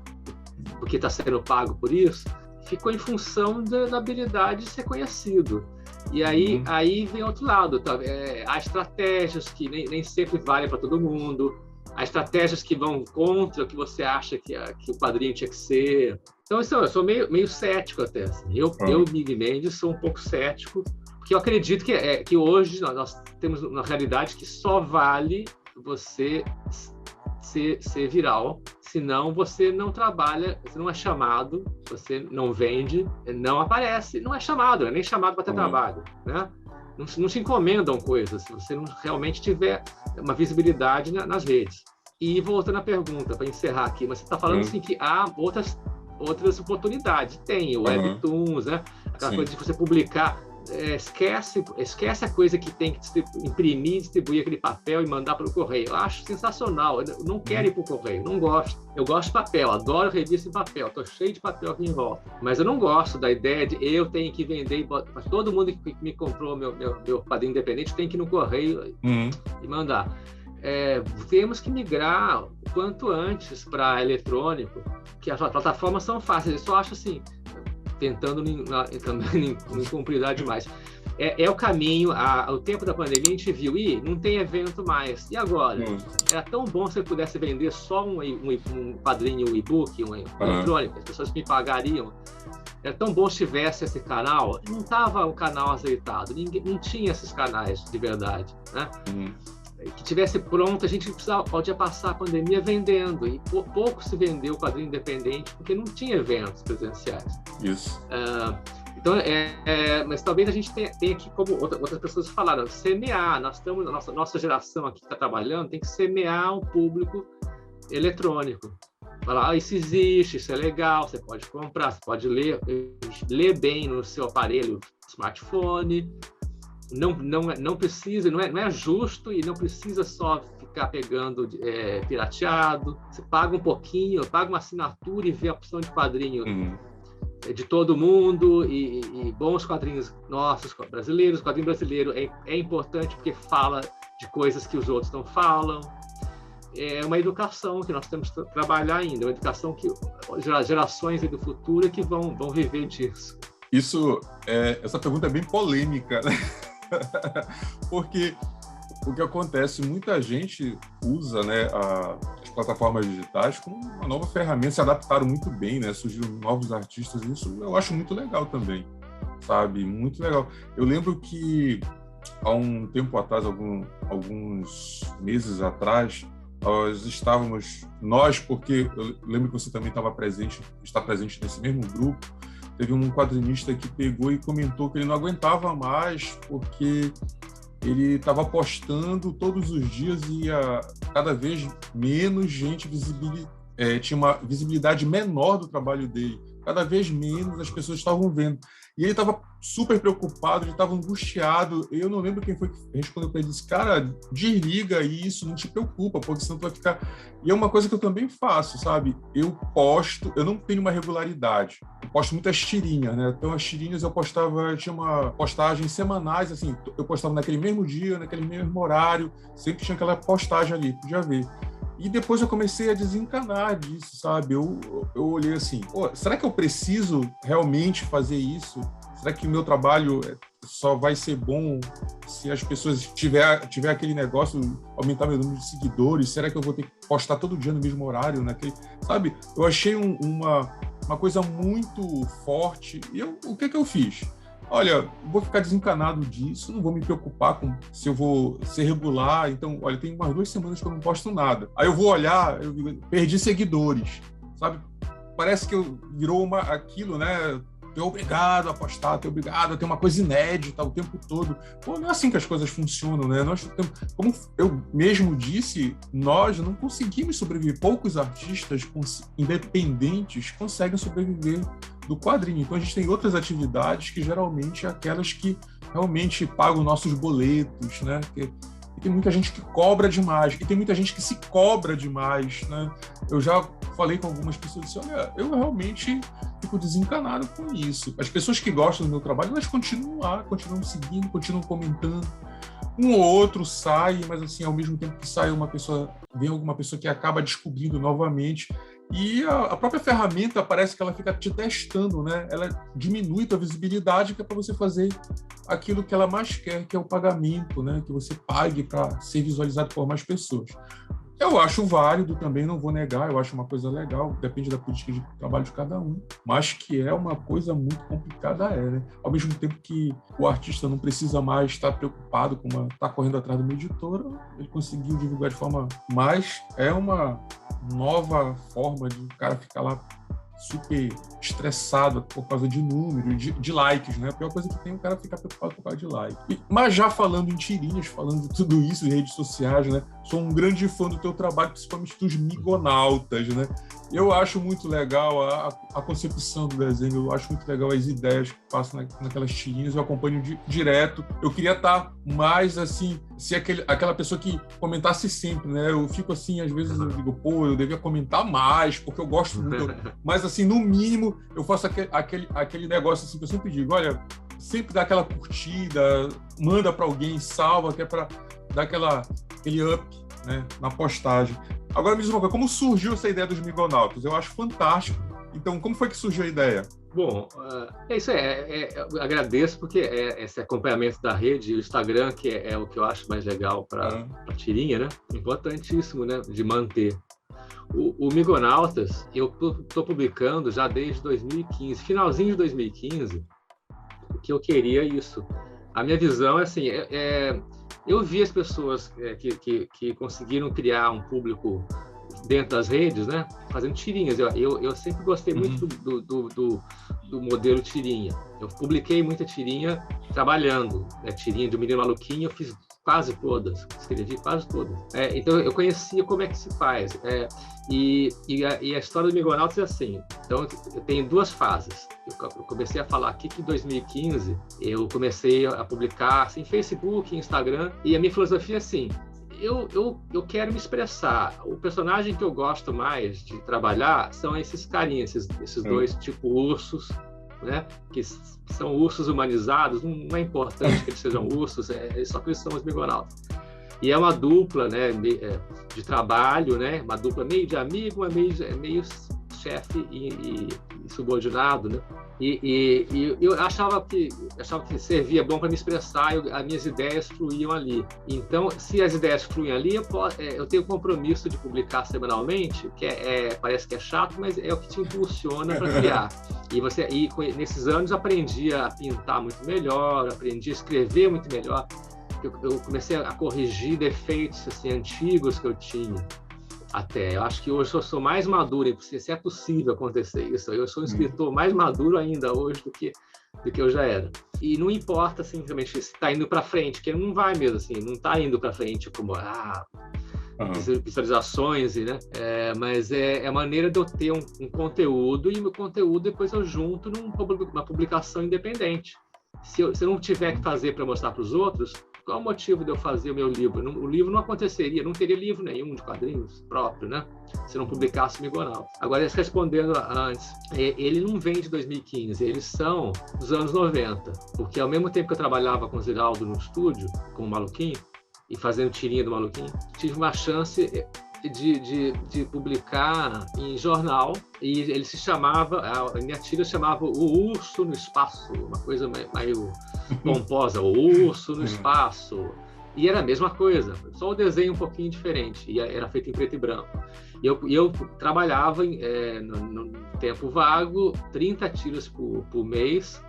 porque está sendo pago por isso, ficou em função da habilidade de ser conhecido. E aí vem outro lado, tá? Há estratégias que nem sempre valem para todo mundo, há estratégias que vão contra o que você acha que o quadrinho tinha que ser. Então, eu sou meio cético até. Assim. Eu, Miguel Mendes, sou um pouco cético, porque eu acredito que hoje nós temos uma realidade que só vale você ser viral, senão você não trabalha, você não é chamado, você não vende, não aparece, não é chamado, nem chamado para ter trabalho, né? Não se encomendam coisas se você não realmente tiver uma visibilidade nas redes. E voltando à pergunta, para encerrar aqui, mas você está falando assim que há outras oportunidades. Tem o Webtoons, né? Aquela coisa de você publicar, esquece a coisa que tem que imprimir, distribuir aquele papel e mandar para o correio. Eu acho sensacional. Eu não quero ir para o correio, não gosto. Eu gosto de papel, adoro revista em papel, estou cheio de papel aqui em volta. Mas eu não gosto da ideia de eu tenho que vender, todo mundo que me comprou meu quadrinho independente tem que ir no correio e mandar. Temos que migrar o quanto antes para eletrônico, que as plataformas são fáceis. Eu só acho assim, tentando também não compridar demais. É o caminho, o tempo da pandemia a gente viu, não tem evento mais. E agora? Era tão bom se eu pudesse vender só um quadrinho, um e-book, um eletrônico, as pessoas me pagariam. Era tão bom se tivesse esse canal. Não estava o canal azeitado, não tinha esses canais de verdade, né? Que tivesse pronto, a gente podia passar a pandemia vendendo, e pouco se vendeu o quadrinho independente, porque não tinha eventos presenciais.
Isso.
Então, mas talvez a gente tenha que, como outras pessoas falaram, semear. Nós estamos, nossa geração aqui que está trabalhando, tem que semear um público eletrônico. Falar, isso existe, isso é legal, você pode comprar, você pode ler bem no seu aparelho, smartphone. Não precisa, não é justo e não precisa só ficar pegando pirateado. Você paga um pouquinho, paga uma assinatura e vê a opção de quadrinho de todo mundo e bons quadrinhos nossos, brasileiros. O quadrinho brasileiro é importante porque fala de coisas que os outros não falam. É uma educação que nós temos que trabalhar ainda, uma educação que gerações do futuro que vão viver disso.
Essa pergunta é bem polêmica, né? Porque o que acontece, muita gente usa, né, as plataformas digitais como uma nova ferramenta, se adaptaram muito bem, né? Surgiram novos artistas, isso eu acho muito legal também, sabe? Muito legal. Eu lembro que há um tempo atrás, alguns meses atrás, porque eu lembro que você também está presente nesse mesmo grupo. Teve um quadrinista que pegou e comentou que ele não aguentava mais porque ele estava postando todos os dias e cada vez menos gente tinha uma visibilidade menor do trabalho dele. Cada vez menos as pessoas estavam vendo. E ele estava super preocupado, ele estava angustiado. Eu não lembro quem foi que respondeu para ele, disse, cara, desliga isso, não te preocupa, porque senão tu vai ficar... E é uma coisa que eu também faço, sabe? Eu não tenho uma regularidade. Eu posto muitas tirinhas, né? Então as tirinhas eu tinha uma postagem semanais, assim, eu postava naquele mesmo dia, naquele mesmo horário, sempre tinha aquela postagem ali, podia ver. E depois eu comecei a desencanar disso, sabe? Eu olhei assim, será que eu preciso realmente fazer isso? Será que o meu trabalho só vai ser bom se as pessoas tiver aquele negócio, aumentar meu número de seguidores? Será que eu vou ter que postar todo dia no mesmo horário? Sabe? Eu achei uma coisa muito forte. E o que eu fiz? Olha, vou ficar desencanado disso, não vou me preocupar com se eu vou ser regular. Então, olha, tem umas 2 semanas que eu não posto nada. Aí eu vou olhar, eu perdi seguidores, sabe? Parece que virou aquilo, né? Tu é obrigado a postar, tu é obrigado a ter uma coisa inédita o tempo todo. Pô, não é assim que as coisas funcionam, né? Como eu mesmo disse, nós não conseguimos sobreviver. Poucos artistas independentes conseguem sobreviver do quadrinho. Então a gente tem outras atividades que geralmente é aquelas que realmente pagam nossos boletos, né? E tem muita gente que cobra demais, e tem muita gente que se cobra demais, né? Eu já falei com algumas pessoas e disse, olha, eu realmente fico desencanado com isso. As pessoas que gostam do meu trabalho, elas continuam lá, continuam seguindo, continuam comentando. Um ou outro sai, mas assim, ao mesmo tempo que sai vem alguma pessoa que acaba descobrindo novamente. E a própria ferramenta parece que ela fica te testando, né? Ela diminui a tua visibilidade, que é para você fazer aquilo que ela mais quer, que é o pagamento, né? Que você pague para ser visualizado por mais pessoas. Eu acho válido também, não vou negar, eu acho uma coisa legal, depende da política de trabalho de cada um, mas que é uma coisa muito complicada, né? Ao mesmo tempo que o artista não precisa mais estar preocupado com estar correndo atrás de uma editora, ele conseguiu divulgar de forma... Mas é uma nova forma de o cara ficar lá super estressado por causa de número, de likes, né? A pior coisa que tem é o cara ficar preocupado por causa de like. Mas já falando em tirinhas, falando de tudo isso, em redes sociais, né? Sou um grande fã do teu trabalho, principalmente dos migonautas, né? Eu acho muito legal a concepção do desenho, eu acho muito legal as ideias que passam naquelas tirinhas, eu acompanho direto. Eu queria estar mais, assim, ser aquela pessoa que comentasse sempre, né? Eu fico assim, às vezes eu digo, pô, eu devia comentar mais, porque eu gosto muito. Mas, assim, no mínimo, eu faço aquele negócio assim que eu sempre digo, olha, sempre dá aquela curtida, manda para alguém, salva, que é para dar aquele up, né, na postagem. Agora me diz uma coisa, como surgiu essa ideia dos migonautas? Eu acho fantástico. Então, como foi que surgiu a ideia?
Bom, é isso aí. Eu agradeço porque esse acompanhamento da rede, o Instagram, que é o que eu acho mais legal para a tirinha, né? Importantíssimo, né? De manter. O Migonautas, eu estou publicando já desde 2015, finalzinho de 2015, que eu queria isso. A minha visão é assim, eu vi as pessoas que conseguiram criar um público dentro das redes, né, fazendo tirinhas. Eu sempre gostei muito do modelo tirinha. Eu publiquei muita tirinha trabalhando, né, tirinha de um Menino Maluquinho, eu fiz quase todas, escrevi quase todas. Então eu conhecia como é que se faz. E a história do Migonautas é assim. Então eu tenho duas fases. Eu comecei a falar aqui que em 2015 eu comecei a publicar assim, em Facebook, Instagram, e a minha filosofia é assim: eu quero me expressar. O personagem que eu gosto mais de trabalhar são esses carinhas, esses dois, tipo ursos, né? Que são ursos humanizados. Não é importante que eles sejam ursos, só que eles são os migonautas. E é uma dupla, né, de trabalho, né? Uma dupla meio de amigo, mas meio chefe e subordinado, né? E eu achava que servia bom para me expressar, as minhas ideias fluíam ali. Então, se as ideias fluem ali, eu tenho o compromisso de publicar semanalmente, que parece que é chato, mas é o que te impulsiona para criar. E nesses anos aprendi a pintar muito melhor, aprendi a escrever muito melhor. Eu comecei a corrigir defeitos assim, antigos que eu tinha. Eu acho que hoje eu sou mais maduro, se é possível acontecer isso. Eu sou um escritor mais maduro ainda hoje do que eu já era. E não importa, assim, realmente, se está indo para frente, que não vai mesmo, assim, não está indo para frente como visualizações, né? Mas é a maneira de eu ter um conteúdo, e meu conteúdo depois eu junto numa publicação independente. Se eu não tiver que fazer para mostrar para os outros, qual o motivo de eu fazer o meu livro? O livro não aconteceria, não teria livro nenhum de quadrinhos próprio, né? Se não publicasse o Migonautas. Agora, respondendo antes, ele não vem de 2015, eles são dos anos 90, porque ao mesmo tempo que eu trabalhava com o Ziraldo no estúdio, com o Maluquinho, e fazendo tirinha do Maluquinho, tive uma chance de publicar em jornal, e ele se chamava, a minha tira chamava O Urso no Espaço, uma coisa meio pomposa, O Urso no Espaço, e era a mesma coisa, só o desenho um pouquinho diferente, e era feito em preto e branco. E eu trabalhava no tempo vago, 30 tiras por mês,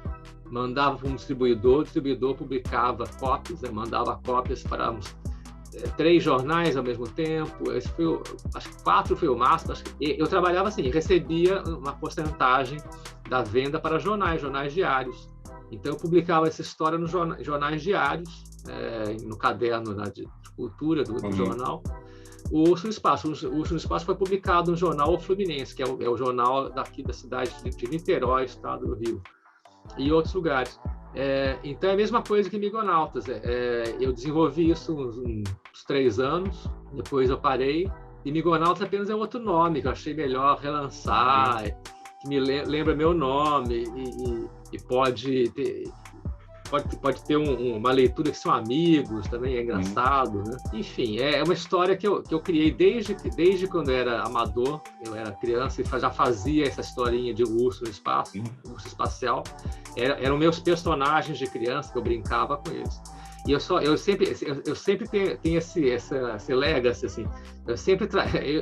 mandava para um distribuidor, o distribuidor publicava cópias, mandava cópias para 3 jornais ao mesmo tempo. Esse foi, acho que 4 foi o máximo. Eu trabalhava assim, recebia uma porcentagem da venda para jornais diários. Então eu publicava essa história nos jornais diários, no caderno de cultura do jornal. O Urso no Espaço. O Urso no Espaço foi publicado no jornal O Fluminense, que é o jornal daqui da cidade de Niterói, estado do Rio, e outros lugares. Então é a mesma coisa que Migonautas. Eu desenvolvi isso uns 3 anos, depois eu parei, e Migonautas apenas é outro nome que eu achei melhor relançar, que me lembra meu nome, e pode ter uma leitura que são amigos, também é engraçado, né? Enfim, é uma história que eu criei desde quando eu era amador, eu era criança e já fazia essa historinha de urso no espaço, urso espacial. Eram meus personagens de criança que eu brincava com eles. E eu sempre tenho esse legacy, assim.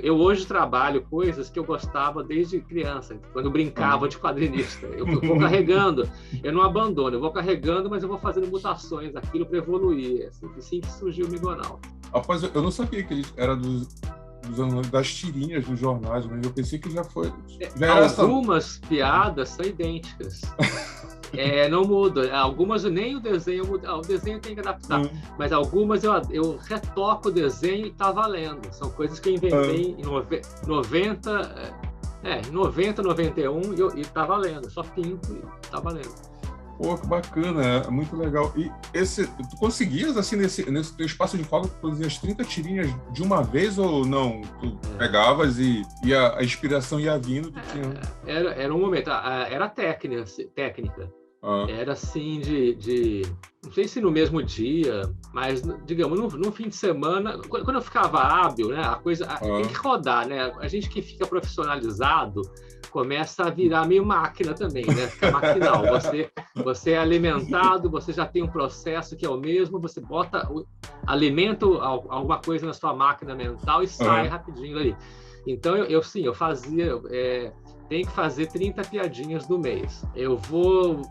Eu hoje trabalho coisas que eu gostava desde criança, quando eu brincava de quadrinista. Eu vou carregando, eu não abandono, eu vou carregando, mas eu vou fazendo mutações daquilo para evoluir. É assim que surgiu o Migonautas.
Rapaz, eu não sabia que ele era das tirinhas dos jornais, mas eu pensei que já era
algumas piadas são idênticas. Não muda. Algumas nem o desenho muda. O desenho tem que adaptar. Mas algumas eu retoco o desenho e tá valendo. São coisas que eu inventei em 90, 91 e tá valendo. Só pinto e tá valendo.
Pô, que bacana, é muito legal. E tu conseguias, assim, nesse teu espaço de folga, produzir as 30 tirinhas de uma vez ou não? Tu pegavas e a inspiração ia vindo?
Era um momento, era técnica. Era assim não sei se no mesmo dia, mas, digamos, no fim de semana, quando eu ficava hábil, né, a coisa tem que rodar, né? A gente que fica profissionalizado começa a virar meio máquina também, né? Fica maquinal. Você é alimentado, você já tem um processo que é o mesmo, você alimenta alguma coisa na sua máquina mental e sai rapidinho ali. Então, eu fazia... tem que fazer 30 piadinhas no mês. Eu vou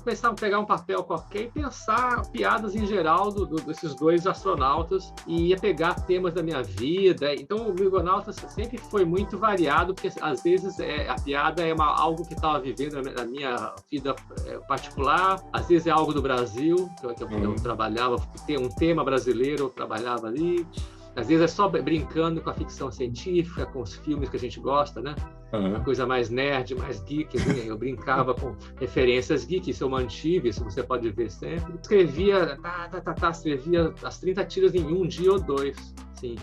começar a pegar um papel qualquer e pensar piadas em geral desses dois astronautas e ia pegar temas da minha vida. Então, o Migonautas sempre foi muito variado, porque às vezes a piada é algo que estava vivendo na minha vida particular, às vezes é algo do Brasil, que eu trabalhava, tem um tema brasileiro, eu trabalhava ali. Às vezes é só brincando com a ficção científica, com os filmes que a gente gosta, né? Uma coisa mais nerd, mais geek. Assim, eu brincava com referências geek, isso eu mantive, isso você pode ver sempre. Escrevia as 30 tiras em um dia ou dois. Sim.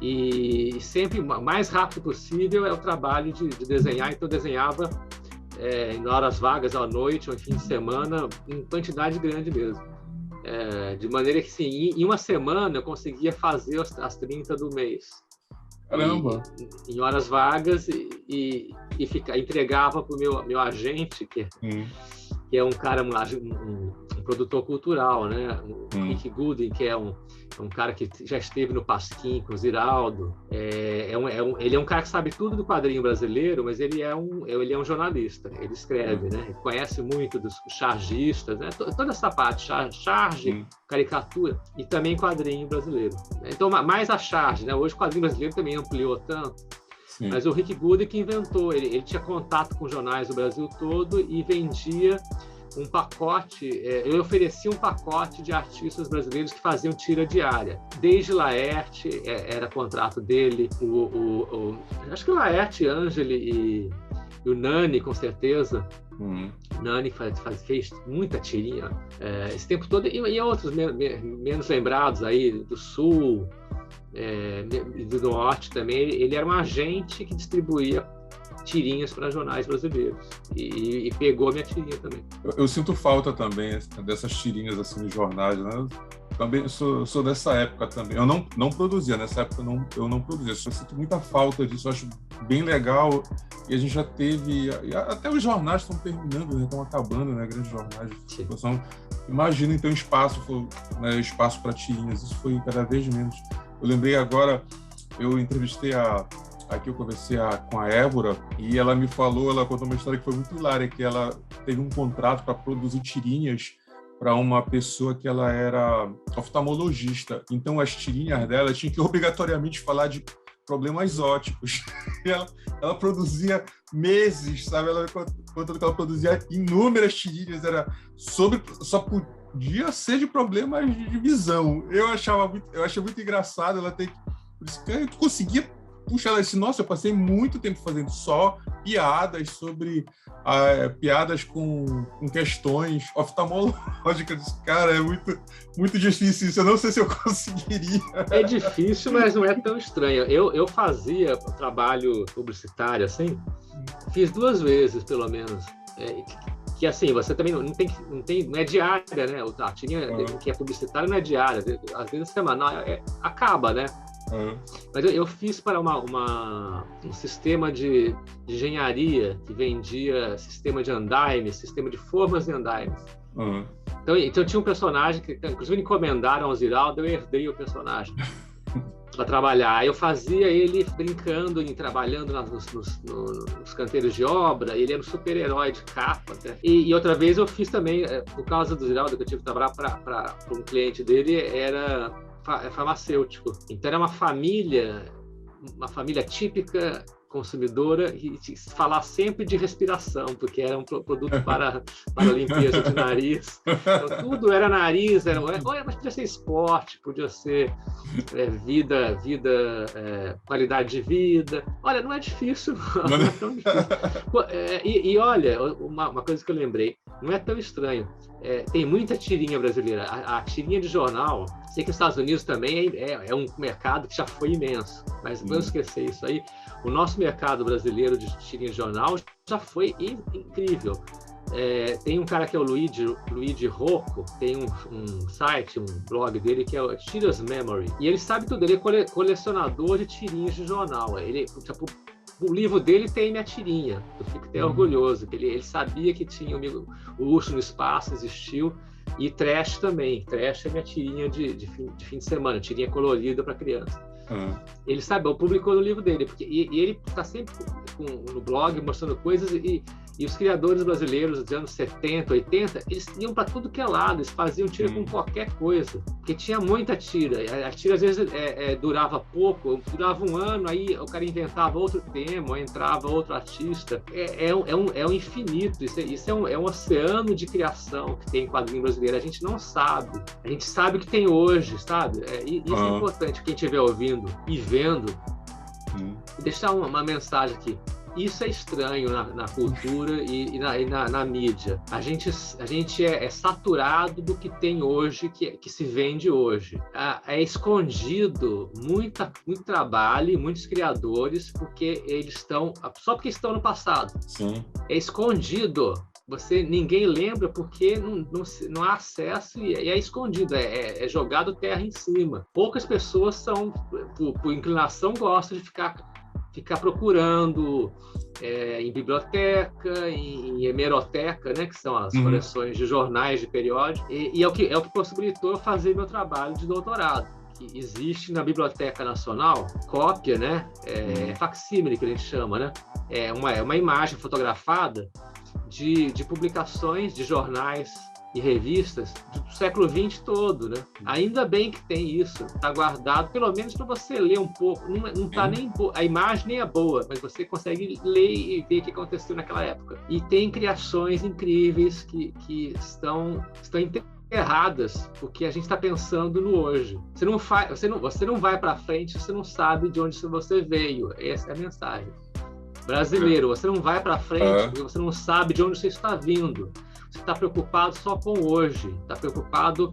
E sempre o mais rápido possível é o trabalho de desenhar. Então, eu desenhava em horas vagas à noite ou em fim de semana, em quantidade grande mesmo. De maneira que, sim, em uma semana eu conseguia fazer as 30 do mês.
Caramba!
Em horas vagas e entregava para o meu agente, que é um cara, um produtor cultural, né? O Rick Gooden, que é um cara que já esteve no Pasquim com o Ziraldo. Ele é um cara que sabe tudo do quadrinho brasileiro, mas ele é um jornalista. Ele escreve, né? Ele conhece muito dos chargistas, né? Toda essa parte, charge, caricatura e também quadrinho brasileiro. Então, mais a charge, né? Hoje o quadrinho brasileiro também ampliou tanto. Sim. Mas o Rick Gooden que inventou, ele tinha contato com jornais do Brasil todo e vendia um pacote, eu oferecia um pacote de artistas brasileiros que faziam tira diária. Desde Laerte, era contrato dele, acho que o Laerte, Angeli e o Nani, com certeza. O Nani fez muita tirinha esse tempo todo, e outros menos lembrados aí, do Sul, do Norte também. Ele era um agente que distribuía tirinhas para jornais brasileiros e pegou a minha tirinha também.
Eu sinto falta também dessas tirinhas assim nos jornais, né? Também sou dessa época também. Eu não produzia, nessa época eu não produzia. Eu sinto muita falta disso, eu acho bem legal. E a gente já teve... Até os jornais estão terminando, né? Estão acabando, né? Grandes jornais de circulação. Imagina, então, espaço para tirinhas. Isso foi cada vez menos. Eu lembrei agora, eu entrevistei aqui eu conversei com a Évora e ela me falou, ela contou uma história que foi muito hilária, que ela teve um contrato para produzir tirinhas para uma pessoa que ela era oftalmologista. Então, as tirinhas dela tinham que obrigatoriamente falar de problemas óticos. E ela produzia meses, sabe? Ela contando que ela produzia inúmeras tirinhas, só podia ser de problemas de visão. Eu achei muito engraçado, ela tem... Por isso que eu conseguia puxar ela disse, nossa, eu passei muito tempo fazendo só piadas sobre piadas com questões oftalmológicas. Cara, é muito, muito difícil isso. Eu não sei se eu conseguiria.
É difícil, mas não é tão estranho. Eu fazia trabalho publicitário, assim, fiz 2 vezes, pelo menos. Que assim, você também não é diária, né? A tirinha que é publicitária não é diária. Às vezes semanal acaba, né? Mas eu fiz para um sistema de engenharia que vendia sistema de andaimes, sistema de formas de andaimes. Então tinha um personagem que, inclusive, encomendaram ao Ziraldo, eu herdei o personagem para trabalhar. Aí eu fazia ele brincando e trabalhando nos canteiros de obra. Ele era um super-herói de capa. Né? E outra vez eu fiz também, por causa do Ziraldo, que eu tive que trabalhar para um cliente dele, era farmacêutico. Então era uma família uma família típica consumidora e falar sempre de respiração, porque era um produto para limpeza de nariz. Então, tudo era nariz, mas podia ser esporte, podia ser vida, qualidade de vida. Olha, não é difícil, não é tão difícil. E olha, uma coisa que eu lembrei, não é tão estranho. Tem muita tirinha brasileira. A tirinha de jornal, sei que os Estados Unidos também é um mercado que já foi imenso, mas não esquecer isso aí. O nosso mercado brasileiro de tirinha de jornal já foi incrível. Tem um cara que é o Luigi Rocco, tem um site, um blog dele que é o Tiras Memory, e ele sabe tudo, ele é colecionador de tirinhas de jornal. O livro dele tem minha tirinha, eu fico até orgulhoso, que ele sabia que tinha o Urso no Espaço, existiu, e Trash também. Trash é minha tirinha de fim de semana, tirinha colorida para criança. Ele sabe, publicou no livro dele, e ele está sempre no blog mostrando coisas, e os criadores brasileiros dos anos 70, 80, eles iam para tudo que é lado, eles faziam tira com qualquer coisa, porque tinha muita tira. A tira às vezes durava pouco, durava um ano, aí o cara inventava outro tema, entrava outro artista. É um infinito, isso é um oceano de criação que tem em quadrinho brasileiro. A gente não sabe, a gente sabe o que tem hoje, sabe? Isso é importante, quem estiver ouvindo e vendo, deixar uma mensagem aqui. Isso é estranho na cultura e na mídia. A gente é saturado do que tem hoje, que se vende hoje. É escondido muito trabalho e muitos criadores só porque estão no passado.
Sim.
É escondido. Ninguém lembra porque não há acesso e é escondido, é jogado terra em cima. Poucas pessoas por inclinação, gostam de ficar procurando em biblioteca, em hemeroteca, né, que são as coleções de jornais, de periódicos, e é o que possibilitou eu fazer meu trabalho de doutorado. Que existe na Biblioteca Nacional cópia, né, facsímile, que a gente chama, né, é uma imagem fotografada de publicações de jornais e revistas do século XX todo, né? Ainda bem que tem isso, está guardado, pelo menos para você ler um pouco. Não tá nem a imagem nem é boa, mas você consegue ler e ver o que aconteceu naquela época. E tem criações incríveis que estão enterradas, porque a gente está pensando no hoje. Você não vai para frente, você não sabe de onde você veio. Essa é a mensagem. Brasileiro, você não vai para frente porque você não sabe de onde você está vindo. Você está preocupado só com hoje. Está preocupado...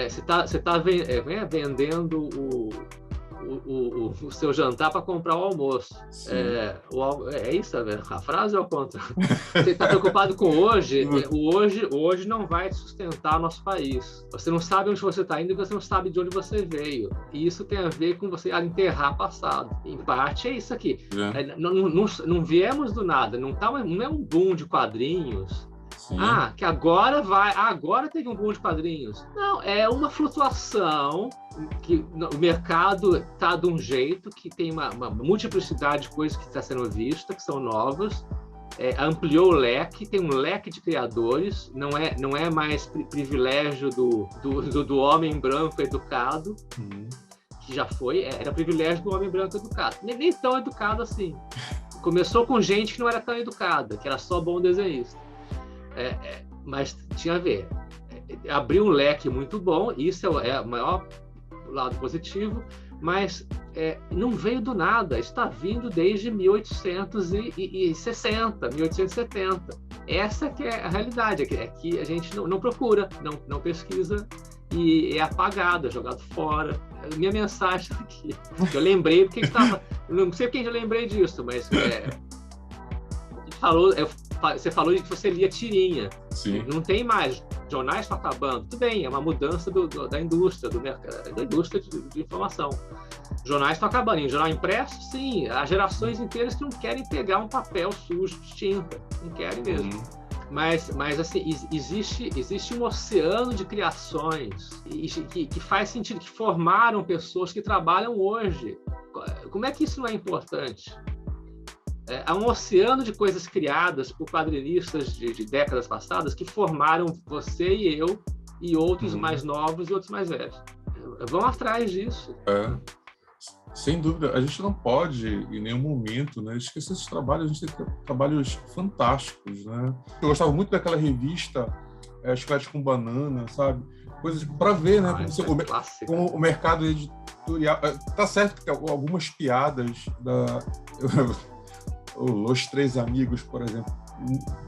você está vendendo o seu jantar para comprar o almoço. É isso, a frase é o contrário. Você está preocupado com hoje. O hoje não vai sustentar o nosso país. Você não sabe onde você está indo e você não sabe de onde você veio. E isso tem a ver com você enterrar passado. Em parte é isso aqui. Não viemos do nada. Não é um boom de quadrinhos. Que agora teve um boom de quadrinhos. Não, é uma flutuação que o mercado está de um jeito que tem uma multiplicidade de coisas que está sendo vista, que são novas, ampliou o leque, tem um leque de criadores, não é mais privilégio do homem branco educado, que já foi, era privilégio do homem branco educado. Nem tão educado assim. Começou com gente que não era tão educada, que era só bom desenhista. Mas tinha a ver. Abriu um leque muito bom, isso é o maior lado positivo, mas não veio do nada, está vindo desde 1860, 1870. Essa que é a realidade, é que a gente não procura, não pesquisa e é apagado, é jogado fora. Minha mensagem aqui, eu lembrei porque estava, não sei porque eu lembrei disso, mas você falou de que você lia tirinha.
Sim.
Não tem mais. Jornais estão acabando. Tudo bem, é uma mudança da indústria, do mercado, da indústria de informação. Jornais estão acabando. Em jornal impresso, sim. Há gerações inteiras que não querem pegar um papel sujo de tinta. Não querem mesmo. Mas assim, existe um oceano de criações que faz sentido, que formaram pessoas que trabalham hoje. Como é que isso não é importante? Há um oceano de coisas criadas por quadrinistas de décadas passadas que formaram você e eu e outros mais novos e outros mais velhos. Vão atrás disso.
Sem dúvida, a gente não pode, em nenhum momento, né, esquecer esses trabalhos. A gente tem trabalhos fantásticos, né? Eu gostava muito daquela revista Chiclete com Banana, sabe? Coisas para ver, né? Como o mercado editorial... Tá certo que algumas piadas Os Três Amigos, por exemplo,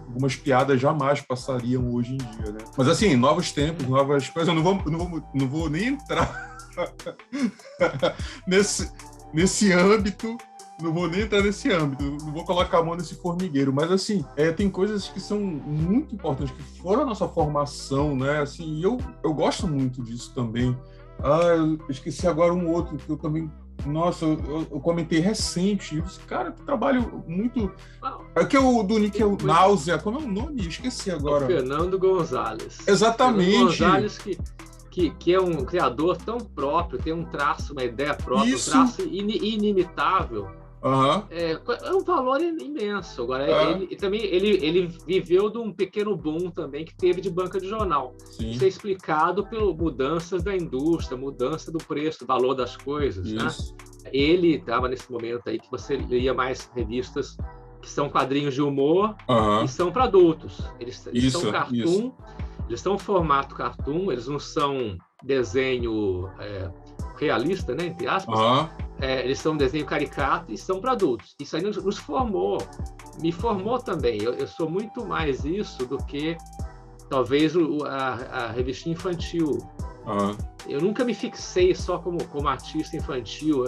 algumas piadas jamais passariam hoje em dia, né? Mas assim, novos tempos, novas coisas. Eu não vou nem entrar nesse âmbito, não vou colocar a mão nesse formigueiro, mas assim, tem coisas que são muito importantes, que foram a nossa formação, né? Assim, eu gosto muito disso também. Eu esqueci agora um outro que eu também... Nossa, eu comentei recente. Eu disse, cara, que trabalho muito... Aqui é o do Níquel Náusea. Como é o nome? Esqueci agora.
O Fernando Gonzalez.
Exatamente.
Fernando Gonzalez, que é um criador tão próprio, tem um traço, uma ideia própria,
Isso.
Um traço inimitável.
Uhum.
É um valor imenso. Agora, ele viveu de um pequeno boom também que teve de banca de jornal.
Sim.
Isso é explicado pelas mudanças da indústria, mudança do preço, do valor das coisas. Né? Ele estava nesse momento aí que você lia mais revistas que são quadrinhos de humor e são para adultos. Eles são cartoon, eles são formato cartoon, eles não são desenho realista, né, entre aspas. Eles são desenho caricato e são para adultos. Isso aí nos formou, me formou também. Eu sou muito mais isso do que talvez a revistinha infantil. Eu nunca me fixei só como artista infantil.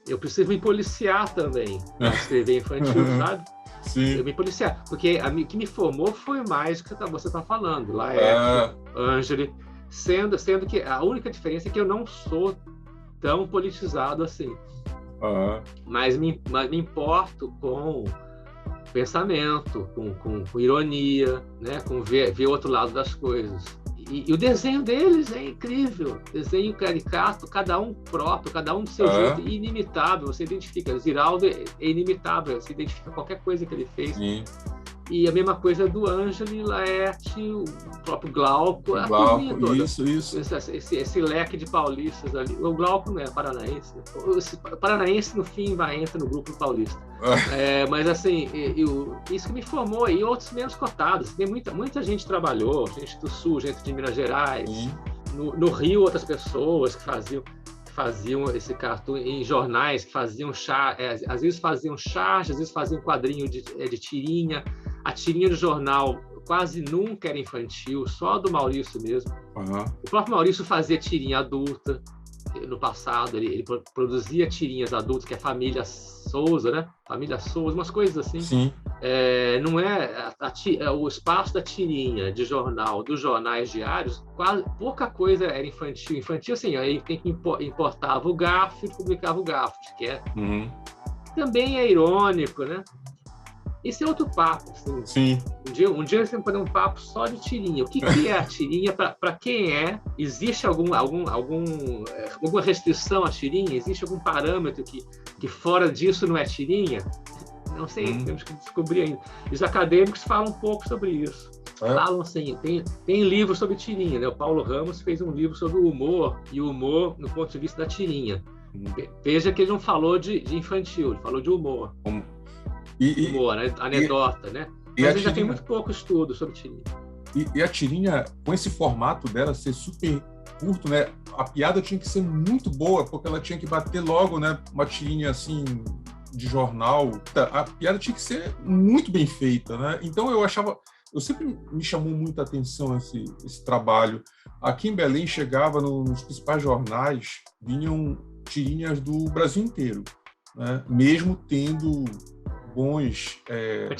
Eu preciso me policiar também para escrever infantil, sabe?
Sim.
Eu me policiar, porque o que me formou foi mais o que você está falando. Lá Ângeli, sendo que a única diferença é que eu não sou tão politizado assim. Mas me importo com pensamento, com ironia, né? Com ver o outro lado das coisas. E o desenho deles é incrível. Desenho caricato, cada um próprio, cada um do seu jeito, inimitável. Você identifica. Ziraldo é inimitável, você identifica qualquer coisa que ele fez.
Sim.
E a mesma coisa do Ângeli, Laerte, o próprio Glauco.
Isso.
Esse leque de paulistas ali. O Glauco não é paranaense. Né? O paranaense, no fim, entra no grupo paulista. Mas, assim, isso que me formou. E outros menos cotados. Tem muita gente trabalhou, gente do Sul, gente de Minas Gerais. No Rio, outras pessoas que faziam esse cartoon em jornais, que faziam às vezes faziam charge, às vezes faziam quadrinho de tirinha. A tirinha do jornal quase nunca era infantil, só do Maurício mesmo. O próprio Maurício fazia tirinha adulta. No passado, ele produzia tirinhas adultas, que é a Família Souza, né? Família Souza, umas coisas assim.
Sim.
Não é o espaço da tirinha de jornal, dos jornais diários, pouca coisa era infantil. Infantil, assim, aí tem que importava o Garfield, publicava o Garfield, que também é irônico, né? Esse é outro papo. Assim.
Sim.
Um dia você tem que fazer um papo só de tirinha. O que é a tirinha? Para quem é? Existe alguma restrição à tirinha? Existe algum parâmetro que fora disso não é tirinha? Não sei, temos que descobrir ainda. Os acadêmicos falam um pouco sobre isso. Falam assim, tem livros sobre tirinha, né? O Paulo Ramos fez um livro sobre o humor, e o humor no ponto de vista da tirinha. Veja que ele não falou de infantil, ele falou de humor. Humor, né? Anedota, né? Mas ainda tem muito pouco estudo sobre tirinha.
E a tirinha, com esse formato dela ser super curto, né? A piada tinha que ser muito boa, porque ela tinha que bater logo, né? Uma tirinha assim de jornal. A piada tinha que ser muito bem feita, né? Então eu sempre me chamou muita atenção esse trabalho. Aqui em Belém chegava nos principais jornais, vinham tirinhas do Brasil inteiro, né? Mesmo tendo bons...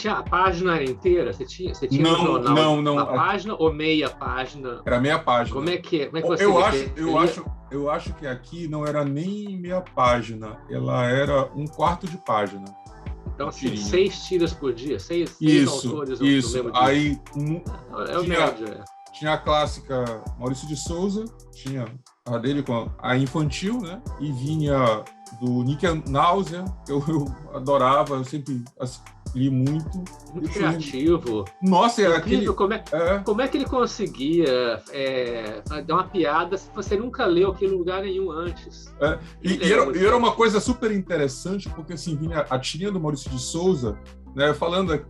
A página era inteira? Você tinha no jornal uma página ou meia página?
Era meia página.
Como é que você...
Eu acho que aqui não era nem meia página, ela era um quarto de página.
Então, assim, 6 tiras por dia? 6 autores
no mesmo dia? Aí tinha a clássica Maurício de Souza, tinha a dele com a infantil, né? E vinha do Níquel Náusea, que eu adorava, eu sempre li muito.
Muito criativo.
Nossa, é
incrível como é que ele conseguia dar uma piada se você nunca leu aquilo em lugar nenhum antes.
E era uma coisa super interessante, porque assim, vinha a tirinha do Maurício de Souza, né, falando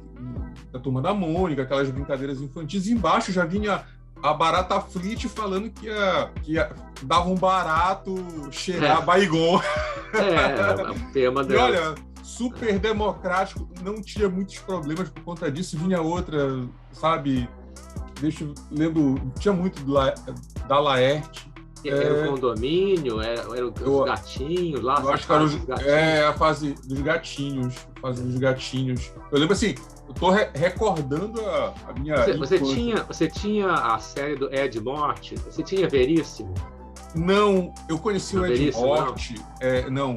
da Turma da Mônica, aquelas brincadeiras infantis, e embaixo já vinha a Barata Flit falando que dava um barato cheirar Baygon.
O tema dela.
E olha, super democrático, não tinha muitos problemas por conta disso. Vinha outra, sabe? Lembro, tinha muito da Laerte.
Era o condomínio, era os gatinhos lá.
Eu acho que era a fase dos gatinhos. Eu lembro assim, eu tô recordando a minha.
Você tinha a série do Ed Morte? Você tinha Veríssimo?
Não, eu conheci o Ed Morte. Não,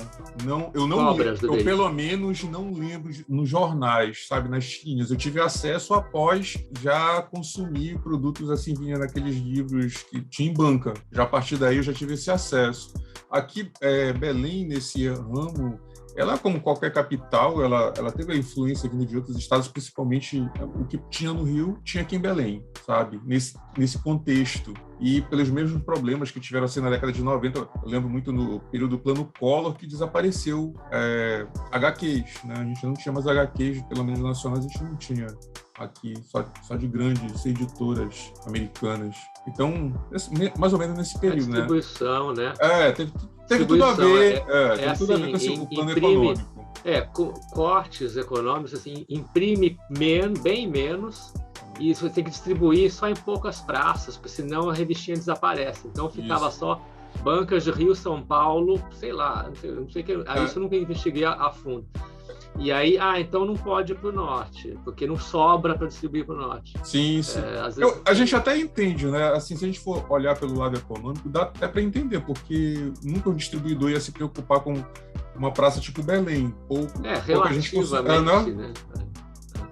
eu não lembro. Eu pelo menos não lembro nos jornais, sabe, nas tirinhas. Eu tive acesso após já consumir produtos assim, vinha naqueles livros que tinha em banca. Já a partir daí eu já tive esse acesso. Aqui, Belém, nesse ramo, ela, como qualquer capital, ela teve a influência vindo de outros estados, principalmente o que tinha no Rio, tinha aqui em Belém, sabe? Nesse contexto. E pelos mesmos problemas que tiveram assim na década de 90, eu lembro muito no período do Plano Collor, que desapareceu HQs, né? A gente não tinha mais HQs, pelo menos nacionais, a gente não tinha aqui, só de grandes editoras americanas. Então, mais ou menos nesse período, né?
Distribuição, né?
Teve tudo a ver, tudo a ver com esse plano econômico.
Cortes econômicos, assim, imprime bem menos, e você tem que distribuir só em poucas praças, porque senão a revistinha desaparece. Então ficava só bancas de Rio, São Paulo, sei lá, não sei que. Isso eu nunca investiguei a fundo. E aí, então não pode ir para o norte, porque não sobra para distribuir para o norte.
Sim.
Às vezes...
A gente até entende, né? Assim, se a gente for olhar pelo lado econômico, dá até para entender, porque nunca um distribuidor ia se preocupar com uma praça tipo Belém.
Relativamente, né?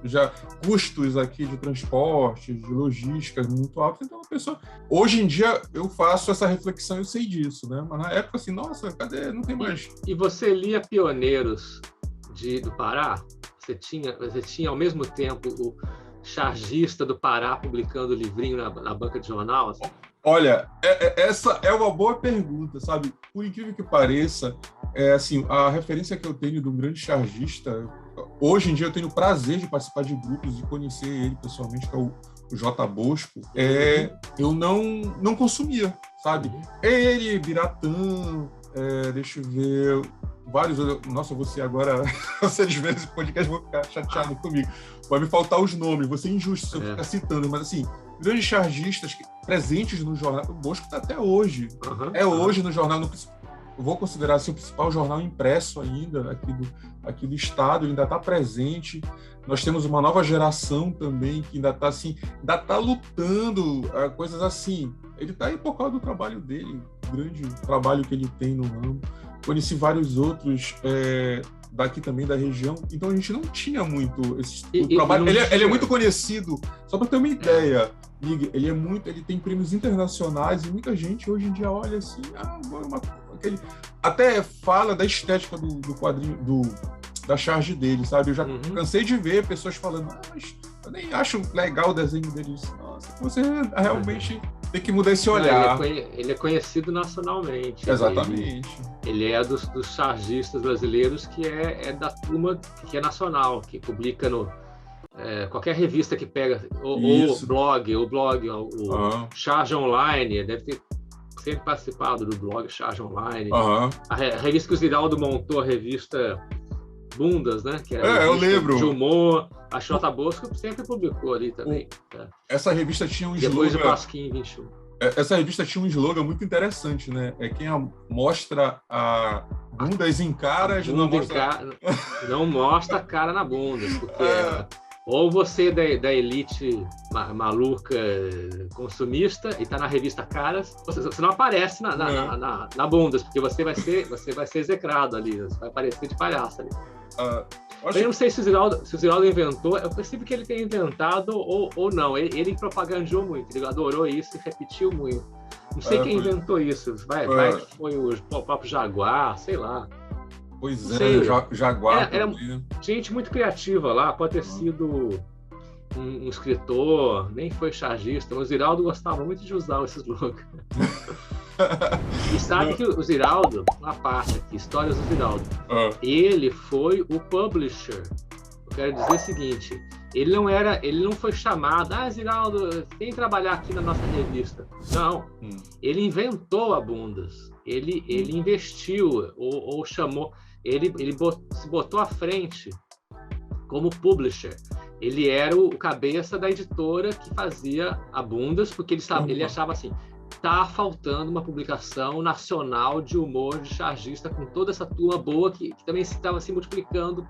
Já custos aqui de transporte, de logística muito altos. Então, a pessoa... Hoje em dia, eu faço essa reflexão e eu sei disso, né? Mas na época, assim, nossa, cadê? Não tem mais.
E você lia Pioneiros do Pará? Você tinha ao mesmo tempo o chargista do Pará publicando livrinho na banca de jornal? Assim?
Olha, essa é uma boa pergunta, sabe? Por incrível que pareça, assim, a referência que eu tenho de um grande chargista, hoje em dia eu tenho o prazer de participar de grupos e conhecer ele pessoalmente, que é o J. Bosco, eu não consumia, sabe? Ele, Biratã, deixa eu ver... vários... Nossa, você agora... Se eles verem esse podcast, vão ficar chateados comigo. Vai me faltar os nomes, vou ser injusto se eu ficar citando, mas assim, grandes chargistas presentes no jornal. O Bosco está até hoje. Hoje no jornal, eu vou considerar assim, o principal jornal impresso ainda aqui do estado, ele ainda está presente. Nós temos uma nova geração também que ainda está lutando, coisas assim. Ele está aí por causa do trabalho dele, o grande trabalho que ele tem no ramo. Conheci vários outros daqui também da região, então a gente não tinha muito esse trabalho. Ele é muito conhecido, só para ter uma ideia, Miguel, ele tem prêmios internacionais e muita gente hoje em dia olha assim, até fala da estética do quadrinho, da charge dele, sabe? Eu já cansei de ver pessoas falando, mas eu nem acho legal o desenho dele. Nossa, você realmente tem que mudar esse olhar.
Ele é conhecido nacionalmente.
Exatamente.
Ele é dos chargistas brasileiros que é da turma que é nacional, que publica qualquer revista que pega, ou blog, o Charge Online, deve ter sempre participado do blog Charge Online. A revista que o Ziraldo montou, a revista Bundas, né? Que
eu lembro.
De humor. A J. Bosco sempre publicou ali também.
Essa revista tinha um slogan...
Depois de Pasquim 21.
Essa revista tinha um slogan muito interessante, né? Quem mostra a bundas em caras,
não mostra a cara na bunda, porque ou você da elite maluca consumista e está na revista Caras, você não aparece na bundas, porque você vai ser execrado ali, você vai aparecer de palhaço ali. Eu não sei se o Ziraldo inventou, eu percebo que ele tem inventado ou não. Ele propagandeou muito, ele adorou isso e repetiu muito. Não sei quem inventou isso. Vai que foi o próprio Jaguar, sei lá.
Pois
não sei.
Jaguar
era
também.
gente muito criativa lá, pode ter sido um escritor, nem foi chargista, mas o Ziraldo gostava muito de usar esses logos. E sabe que o Ziraldo, uma parte aqui, histórias do Ziraldo, ele foi o publisher. Eu quero dizer o seguinte, ele não foi chamado, Ziraldo, vem trabalhar aqui na nossa revista. Não, ele inventou a Bundas, ele investiu, ou chamou, ele se botou à frente como publisher. Ele era o cabeça da editora que fazia a Bundas, porque ele achava assim, tá faltando uma publicação nacional de humor de chargista com toda essa turma boa que também estava se multiplicando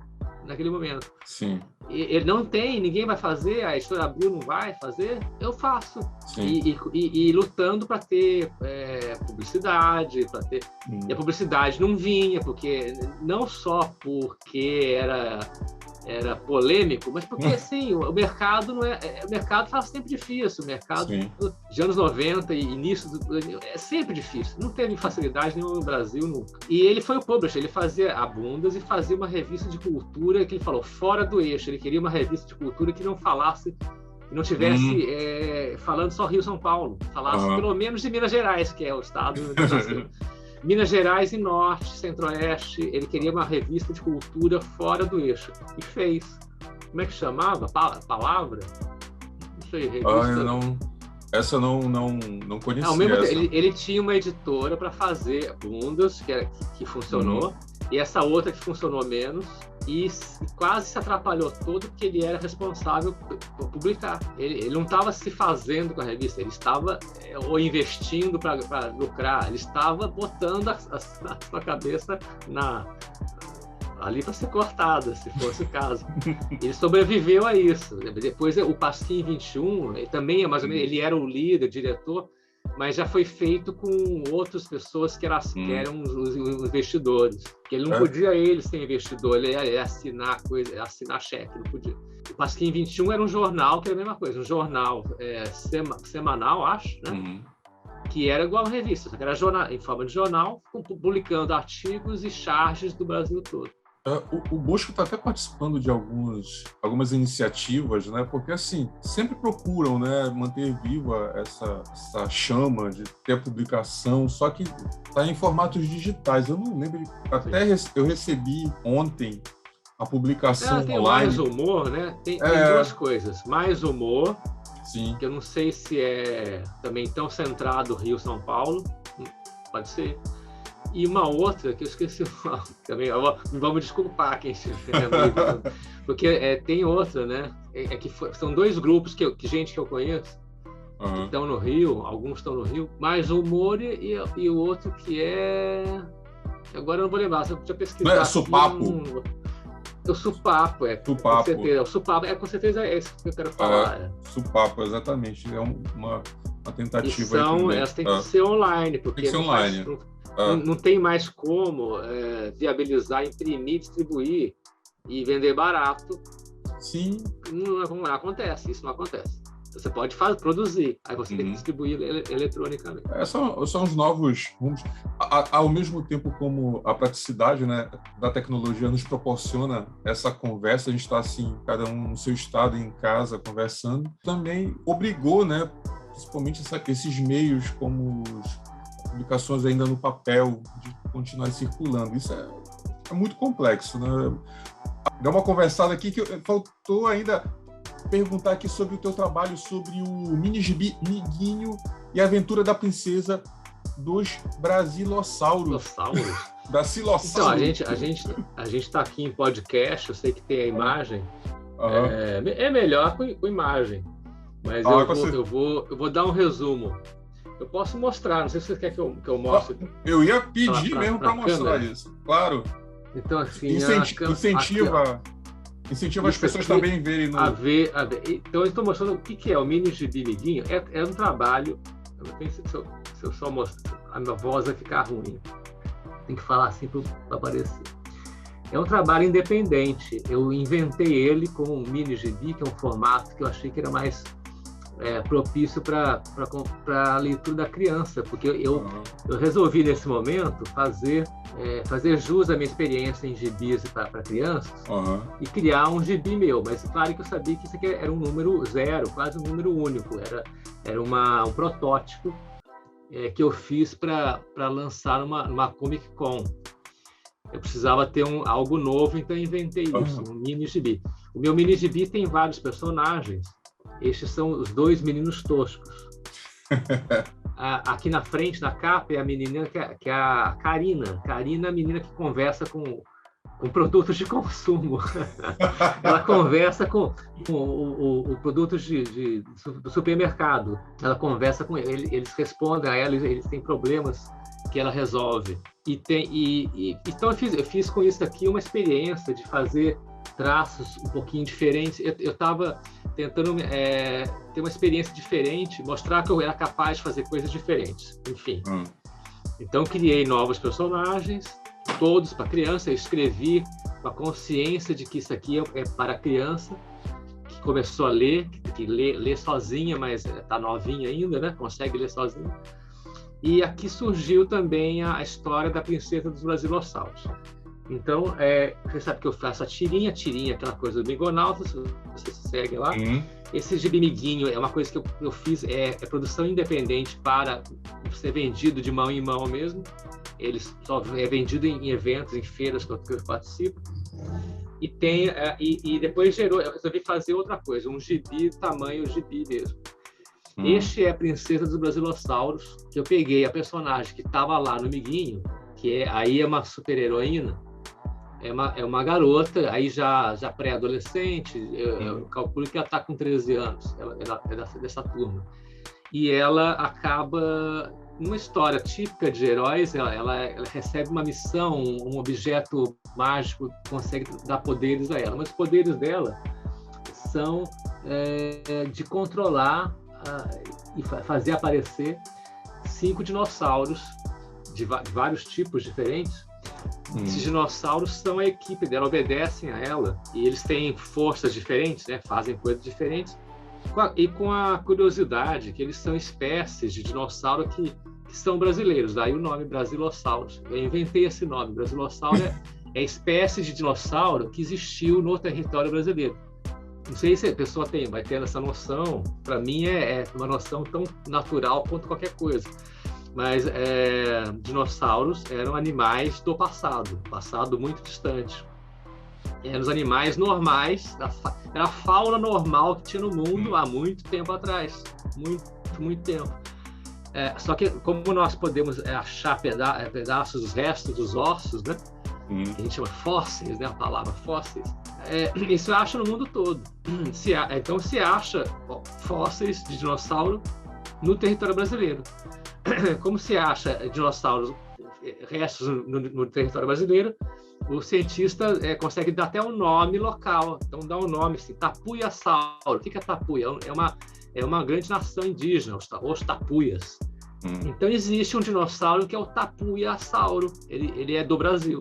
naquele momento.
Sim.
Ele não tem, ninguém vai fazer, a editora Abril não vai fazer, eu faço. E lutando para ter publicidade, para ter... E a publicidade não vinha, porque não só porque era polêmico, mas porque assim, o mercado não o mercado faz sempre difícil, o mercado de anos 90 e início é sempre difícil, não teve facilidade nenhuma no Brasil nunca. E ele foi o publisher, ele fazia a Bundas e fazia uma revista de cultura que ele falou fora do eixo, ele queria uma revista de cultura que não falasse, que não tivesse falando só Rio São Paulo, falasse pelo menos de Minas Gerais, que é o estado do Brasil. Minas Gerais e Norte, Centro-Oeste, ele queria uma revista de cultura fora do eixo. E fez. Como é que chamava? Palavra? Não sei, revista.
Essa eu não conhecia.
Ele tinha uma editora para fazer Bundas, que funcionou, e essa outra que funcionou menos, e quase se atrapalhou todo porque ele era responsável por publicar. Ele não estava se fazendo com a revista, ele estava ou investindo para lucrar, ele estava botando a sua cabeça ali para ser cortada, se fosse o caso. Ele sobreviveu a isso. Depois o Pasquim 21, ele também mais ou menos, ele era o líder, diretor, mas já foi feito com outras pessoas que eram os investidores. Porque ele não podia ser investidor, ele ia assinar cheque, não podia. O Pasquim 21 era um jornal que era a mesma coisa, um jornal semanal, acho, né? Que era igual a revista, só que era em forma de jornal, publicando artigos e charges do Brasil todo.
O Bosco está até participando de algumas iniciativas, né? Porque assim sempre procuram, né, manter viva essa chama de ter a publicação, só que está em formatos digitais. Eu não lembro, eu recebi ontem a publicação
tem
online.
Mais humor, né? Tem duas coisas. Mais humor,
sim,
que eu não sei se é também tão centrado Rio-São Paulo, pode ser. E uma outra, que eu esqueci também, vamos desculpar quem estiver porque tem outra, né? São dois grupos que eu conheço, que estão no Rio, alguns estão no Rio, mais o Humor e o outro que é... Agora eu não vou lembrar, se eu tinha pesquisado.
Não é Supapo?
O Supapo,
Supapo.
Com certeza. O Supapo, com certeza é esse que eu quero falar.
Supapo, exatamente. É uma tentativa.
Elas têm que ser online, porque
tem que ser online.
Não tem mais como viabilizar, imprimir, distribuir e vender barato.
Sim.
Não acontece, isso não acontece. Você pode produzir, aí você tem que distribuir eletronicamente.
São os novos rumos. Ao mesmo tempo como a praticidade, né, da tecnologia nos proporciona essa conversa, a gente está assim, cada um no seu estado, em casa, conversando, também obrigou, né, principalmente esses meios como publicações ainda no papel, de continuar circulando. Isso é muito complexo, né? Dá uma conversada aqui que faltou ainda perguntar aqui sobre o teu trabalho sobre o mini gibi Miguinho e a Aventura da Princesa dos Brasilossauros. Da Silossauro.
Então, a gente está aqui em podcast, eu sei que tem a imagem. É melhor com imagem, mas eu vou dar um resumo. Eu posso mostrar, não sei se você quer que eu mostre.
Eu ia pedir mesmo para mostrar isso, claro.
Então, assim,
incentiva as pessoas também verem no...
a ver. Então, eu estou mostrando o que é o mini gibi Miguinho. É um trabalho. Eu não penso se eu só mostrar, a minha voz vai ficar ruim. Tem que falar assim para aparecer. É um trabalho independente. Eu inventei ele com um mini gibi, que é um formato que eu achei que era mais propício para a leitura da criança, porque eu resolvi nesse momento fazer jus à minha experiência em gibis para crianças e criar um gibi meu, mas claro que eu sabia que isso aqui era um número zero, quase um número único, era um protótipo que eu fiz para lançar numa Comic Con. Eu precisava ter algo novo, então eu inventei isso, um mini gibi. O meu mini gibi tem vários personagens. Estes são os 2 meninos toscos. Aqui na frente, na capa, é a menina que é a Karina. Karina é a menina que conversa com produtos de consumo. Ela conversa com produtos do supermercado. Ela conversa com eles respondem a ela, eles têm problemas que ela resolve. Então eu fiz com isso aqui uma experiência de fazer traços um pouquinho diferentes. Eu estava tentando ter uma experiência diferente, mostrar que eu era capaz de fazer coisas diferentes. Enfim. Então criei novos personagens, todos para criança. Eu escrevi com a consciência de que isso aqui é para criança, que começou a ler, que lê sozinha, mas está novinha ainda, né? Consegue ler sozinha. E aqui surgiu também a história da Princesa dos Brasilossauros. Então, você sabe que eu faço a tirinha, aquela coisa do Migonauta, você segue lá. Esse gibimiguinho é uma coisa que eu fiz, é produção independente para ser vendido de mão em mão mesmo. Ele só é vendido em eventos, em feiras que eu participo. E depois eu resolvi fazer outra coisa, um gibi, tamanho gibi mesmo. Este é a Princesa dos Brasilossauros, que eu peguei a personagem que estava lá no Miguinho, que aí é uma super-heroína, é uma garota, aí já pré-adolescente, eu calculo que ela está com 13 anos, ela é dessa turma. E ela acaba, numa história típica de heróis, ela recebe uma missão, um objeto mágico que consegue dar poderes a ela, mas os poderes dela são de controlar e fazer aparecer 5 dinossauros de vários tipos diferentes. Esses dinossauros são a equipe dela, obedecem a ela e eles têm forças diferentes, né? Fazem coisas diferentes e com a curiosidade que eles são espécies de dinossauro que são brasileiros, daí o nome Brasilossauros. Eu inventei esse nome, Brasilossauro é espécie de dinossauro que existiu no território brasileiro. Não sei se a pessoa vai ter essa noção, para mim é uma noção tão natural quanto qualquer coisa. Mas dinossauros eram animais do passado muito distante. Eram os animais normais, era a fauna normal que tinha no mundo há muito tempo atrás. Muito tempo. Só que como nós podemos achar pedaços dos restos dos ossos, né? Que a gente chama fósseis, né? A palavra fósseis. Isso acha no mundo todo. Então se acha fósseis de dinossauro no território brasileiro. Como se acha dinossauros, restos no território brasileiro, o cientista consegue dar até um nome local. Então dá um nome assim, Tapuiasauro. O que é Tapuia? É uma grande nação indígena, os Tapuias. Então existe um dinossauro que é o Tapuiasauro. Ele é do Brasil.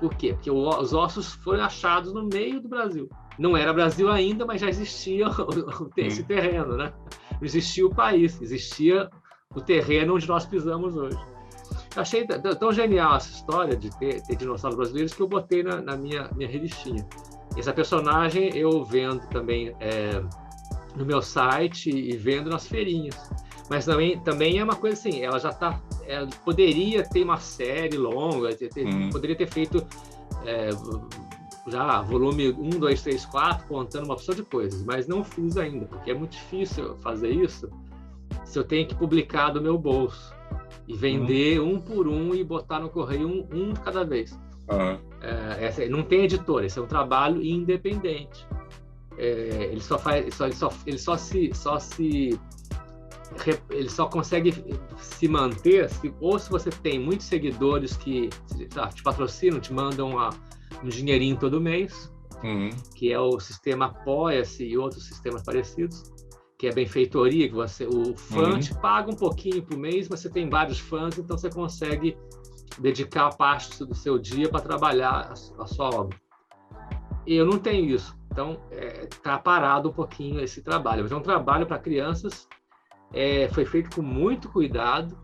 Por quê? Porque os ossos foram achados no meio do Brasil. Não era Brasil ainda, mas já existia esse terreno, né? Não existia o país, existia o terreno onde nós pisamos hoje. Eu achei tão genial essa história de ter dinossauros brasileiros que eu botei na minha revistinha. Essa personagem eu vendo também no meu site e vendo nas feirinhas. Mas também é uma coisa assim, ela já está... poderia ter uma série longa, poderia ter feito já volume 1, 2, 3, 4, contando uma opção de coisas, mas não fiz ainda, porque é muito difícil fazer isso se eu tenho que publicar do meu bolso e vender um por um e botar no correio um de cada vez. Não tem editora, esse é um trabalho independente. Ele só consegue se manter ou se você tem muitos seguidores que te patrocinam, te mandam um dinheirinho todo mês, que é o sistema Apoia-se e outros sistemas parecidos, que é benfeitoria, que o fã te paga um pouquinho por mês, mas você tem vários fãs, então você consegue dedicar parte do seu dia para trabalhar a sua obra. E eu não tenho isso. Então, está parado um pouquinho esse trabalho. Mas é um trabalho para crianças, foi feito com muito cuidado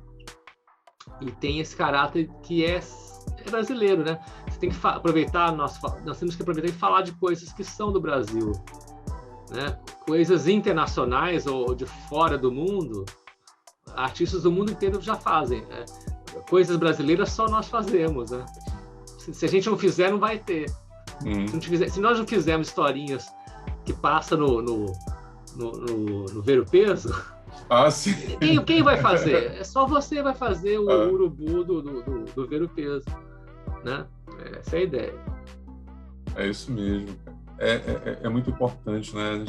e tem esse caráter que é brasileiro, né? Você tem que aproveitar, nós temos que aproveitar e falar de coisas que são do Brasil, né? Coisas internacionais ou de fora do mundo, artistas do mundo inteiro já fazem. Coisas brasileiras só nós fazemos, né? Se a gente não fizer, não vai ter. Se nós não fizermos historinhas que passam no Ver o Peso,
sim.
Quem vai fazer? É só você vai fazer o urubu do Ver o Peso, né? Essa é a ideia.
É isso mesmo. É muito importante, né?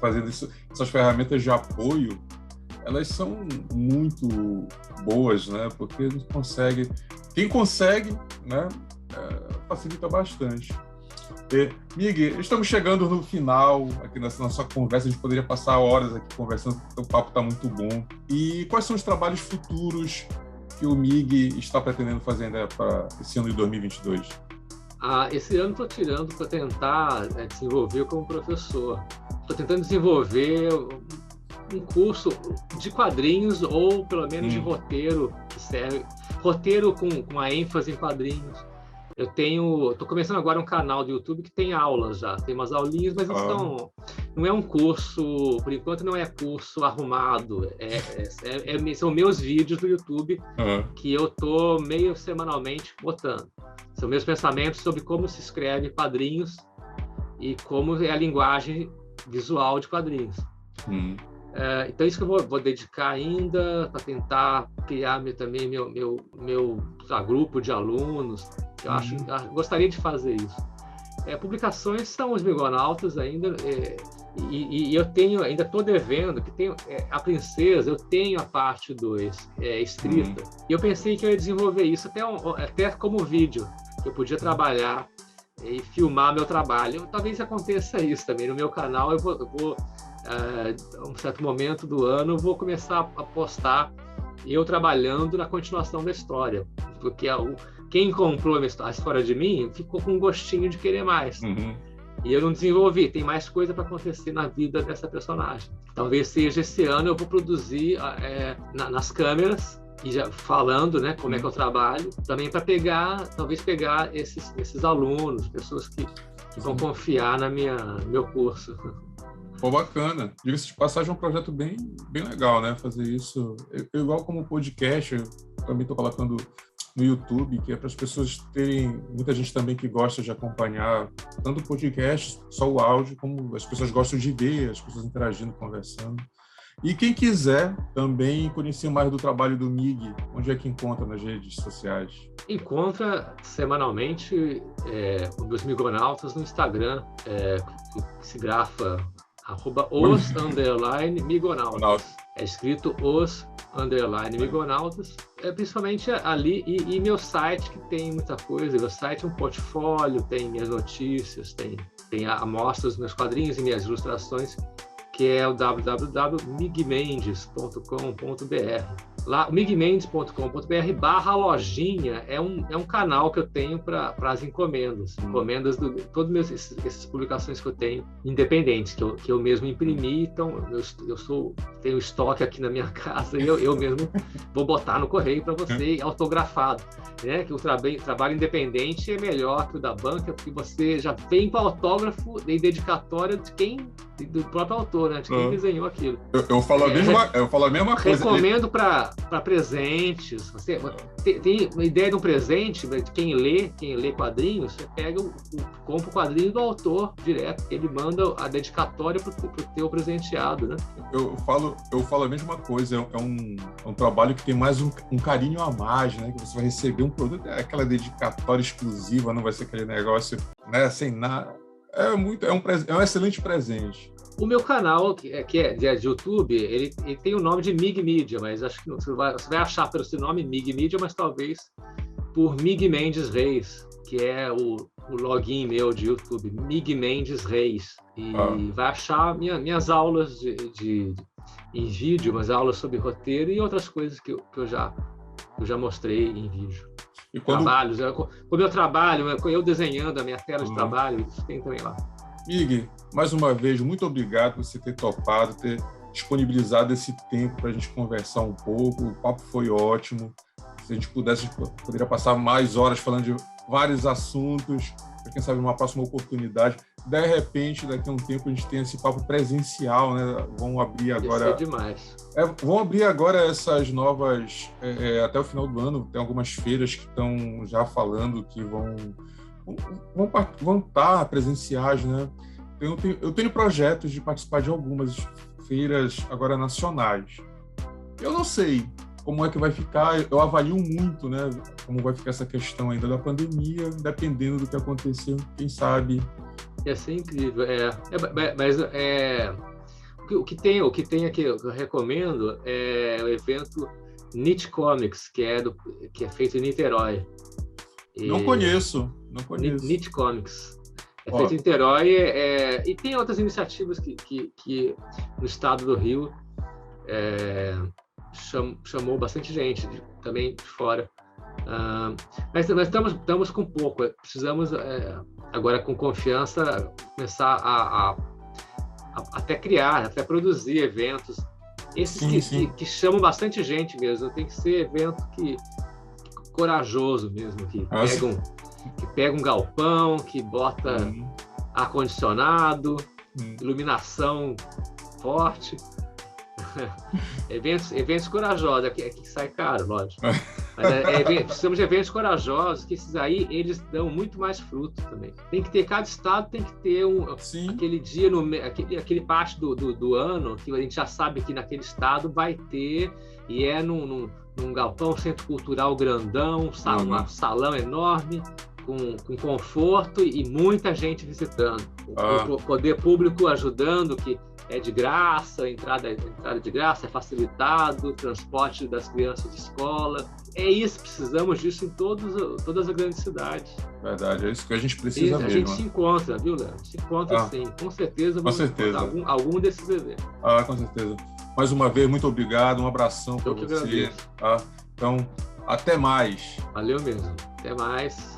Fazer essas ferramentas de apoio, elas são muito boas, né? Porque a gente consegue, quem consegue, né? Facilita bastante. Mig, estamos chegando no final aqui nessa nossa conversa. A gente poderia passar horas aqui conversando, porque o papo está muito bom. E quais são os trabalhos futuros que o Mig está pretendendo fazer ainda para esse ano de 2022?
Esse ano estou tirando para tentar desenvolver como professor. Estou tentando desenvolver um curso de quadrinhos ou pelo menos de roteiro, que serve roteiro com a ênfase em quadrinhos. Estou começando agora um canal do YouTube que tem aulas já, tem umas aulinhas, mas não é um curso, por enquanto não é curso arrumado, são meus vídeos do YouTube que eu estou meio semanalmente botando. São meus pensamentos sobre como se escreve quadrinhos e como é a linguagem visual de quadrinhos. Então, isso que eu vou dedicar ainda para tentar criar também meu grupo de alunos. Eu gostaria de fazer isso. Publicações são os Migonautas ainda, e eu ainda estou devendo, que tem a Princesa, eu tenho a parte 2 escrita, e eu pensei que eu ia desenvolver isso até como vídeo, que eu podia trabalhar e filmar meu trabalho. Talvez aconteça isso também. No meu canal, eu vou a um certo momento do ano, eu vou começar a postar eu trabalhando na continuação da história, porque quem comprou a história de mim ficou com um gostinho de querer mais. E eu não desenvolvi, tem mais coisa para acontecer na vida dessa personagem. Talvez seja esse ano eu vou produzir nas câmeras, e já falando, né, como é que eu trabalho, também para talvez pegar esses alunos, pessoas que vão confiar no meu curso.
Pô, bacana. Diga-se de passagem, é um projeto bem legal, né? Fazer isso. Eu igual como podcast, eu também estou colocando no YouTube, que é para as pessoas terem... Muita gente também que gosta de acompanhar tanto o podcast, só o áudio, como as pessoas gostam de ver, as pessoas interagindo, conversando. E quem quiser também conhecer mais do trabalho do Mig, onde é que encontra nas redes sociais?
Encontra semanalmente os Migonautas no Instagram, que se grafa @os_Migonautas. É escrito os_Migonautas. Principalmente ali, e meu site, que tem muita coisa. Meu site é um portfólio, tem minhas notícias, tem amostras dos meus quadrinhos e minhas ilustrações, que é o www.migmendes.com.br. Lá, o migmendes.com.br/lojinha é um canal que eu tenho para as encomendas de todas essas publicações que eu tenho, independentes, que eu mesmo imprimi. Então, tenho estoque aqui na minha casa e eu mesmo vou botar no correio para você, autografado. Né? Que o trabalho independente é melhor que o da banca, porque você já vem com o autógrafo e dedicatória do próprio autor, né? De quem desenhou aquilo.
Eu falo a mesma coisa.
Recomendo para presentes. Você tem uma ideia de um presente, de quem lê quadrinhos, você compra o quadrinho do autor direto, ele manda a dedicatória para o teu presenteado, né?
Eu falo a mesma coisa. É um trabalho que tem mais um carinho a mais, né? Que você vai receber um produto, aquela dedicatória exclusiva, não vai ser aquele negócio, né, sem nada. É um excelente presente.
O meu canal, que é de YouTube, ele tem o nome de Mig Media, mas acho que você vai achar pelo seu nome Mig Media, mas talvez por Mig Mendes Reis, que é o login meu de YouTube, Mig Mendes Reis. E vai achar minhas aulas em vídeo, umas aulas sobre roteiro e outras coisas que eu já mostrei em vídeo. Trabalhos, como eu trabalho, eu desenhando a minha tela de trabalho, isso tem também lá.
Mig, mais uma vez, muito obrigado por você ter topado, ter disponibilizado esse tempo para a gente conversar um pouco. O papo foi ótimo. Se a gente pudesse, a gente poderia passar mais horas falando de vários assuntos, para quem sabe uma próxima oportunidade. De repente, daqui a um tempo, a gente tem esse papo presencial, né? Vão abrir agora...
Isso é demais.
Vão abrir agora essas novas... até o final do ano, tem algumas feiras que estão já falando que vão estar presenciais, né? Eu tenho projetos de participar de algumas feiras agora nacionais. Eu não sei como é que vai ficar, eu avalio muito, né, como vai ficar essa questão ainda da pandemia, dependendo do que acontecer, quem sabe.
Ia ser incrível, mas o que tem aqui, eu recomendo, é o evento Nit Comics, que é feito em Niterói.
Não conheço.
Nit Comics. É feito em Niterói, e tem outras iniciativas que no estado do Rio chamou bastante gente também de fora. Mas estamos com pouco. Precisamos, agora com confiança, começar a até criar, até produzir eventos. Esses que chamam bastante gente mesmo. Tem que ser evento corajoso mesmo, que pega um galpão, que bota ar-condicionado, iluminação forte. Eventos corajosos, que sai caro, lógico. Mas precisamos de eventos corajosos, que esses aí, eles dão muito mais fruto também. Cada estado tem que ter aquele dia, aquele parte do ano, que a gente já sabe que naquele estado vai ter, e num galpão, centro cultural grandão, um salão enorme, com conforto e muita gente visitando. O poder público ajudando, que é de graça, entrada de graça, é facilitado, transporte das crianças de escola. É isso, precisamos disso em todas as grandes cidades.
Verdade, é isso que a gente precisa mesmo.
A gente se encontra, viu, Léo? Se encontra sim, com certeza. Vamos encontrar algum desses eventos.
Com certeza. Mais uma vez, muito obrigado, um abração para você. Então, até mais.
Valeu mesmo. Até mais.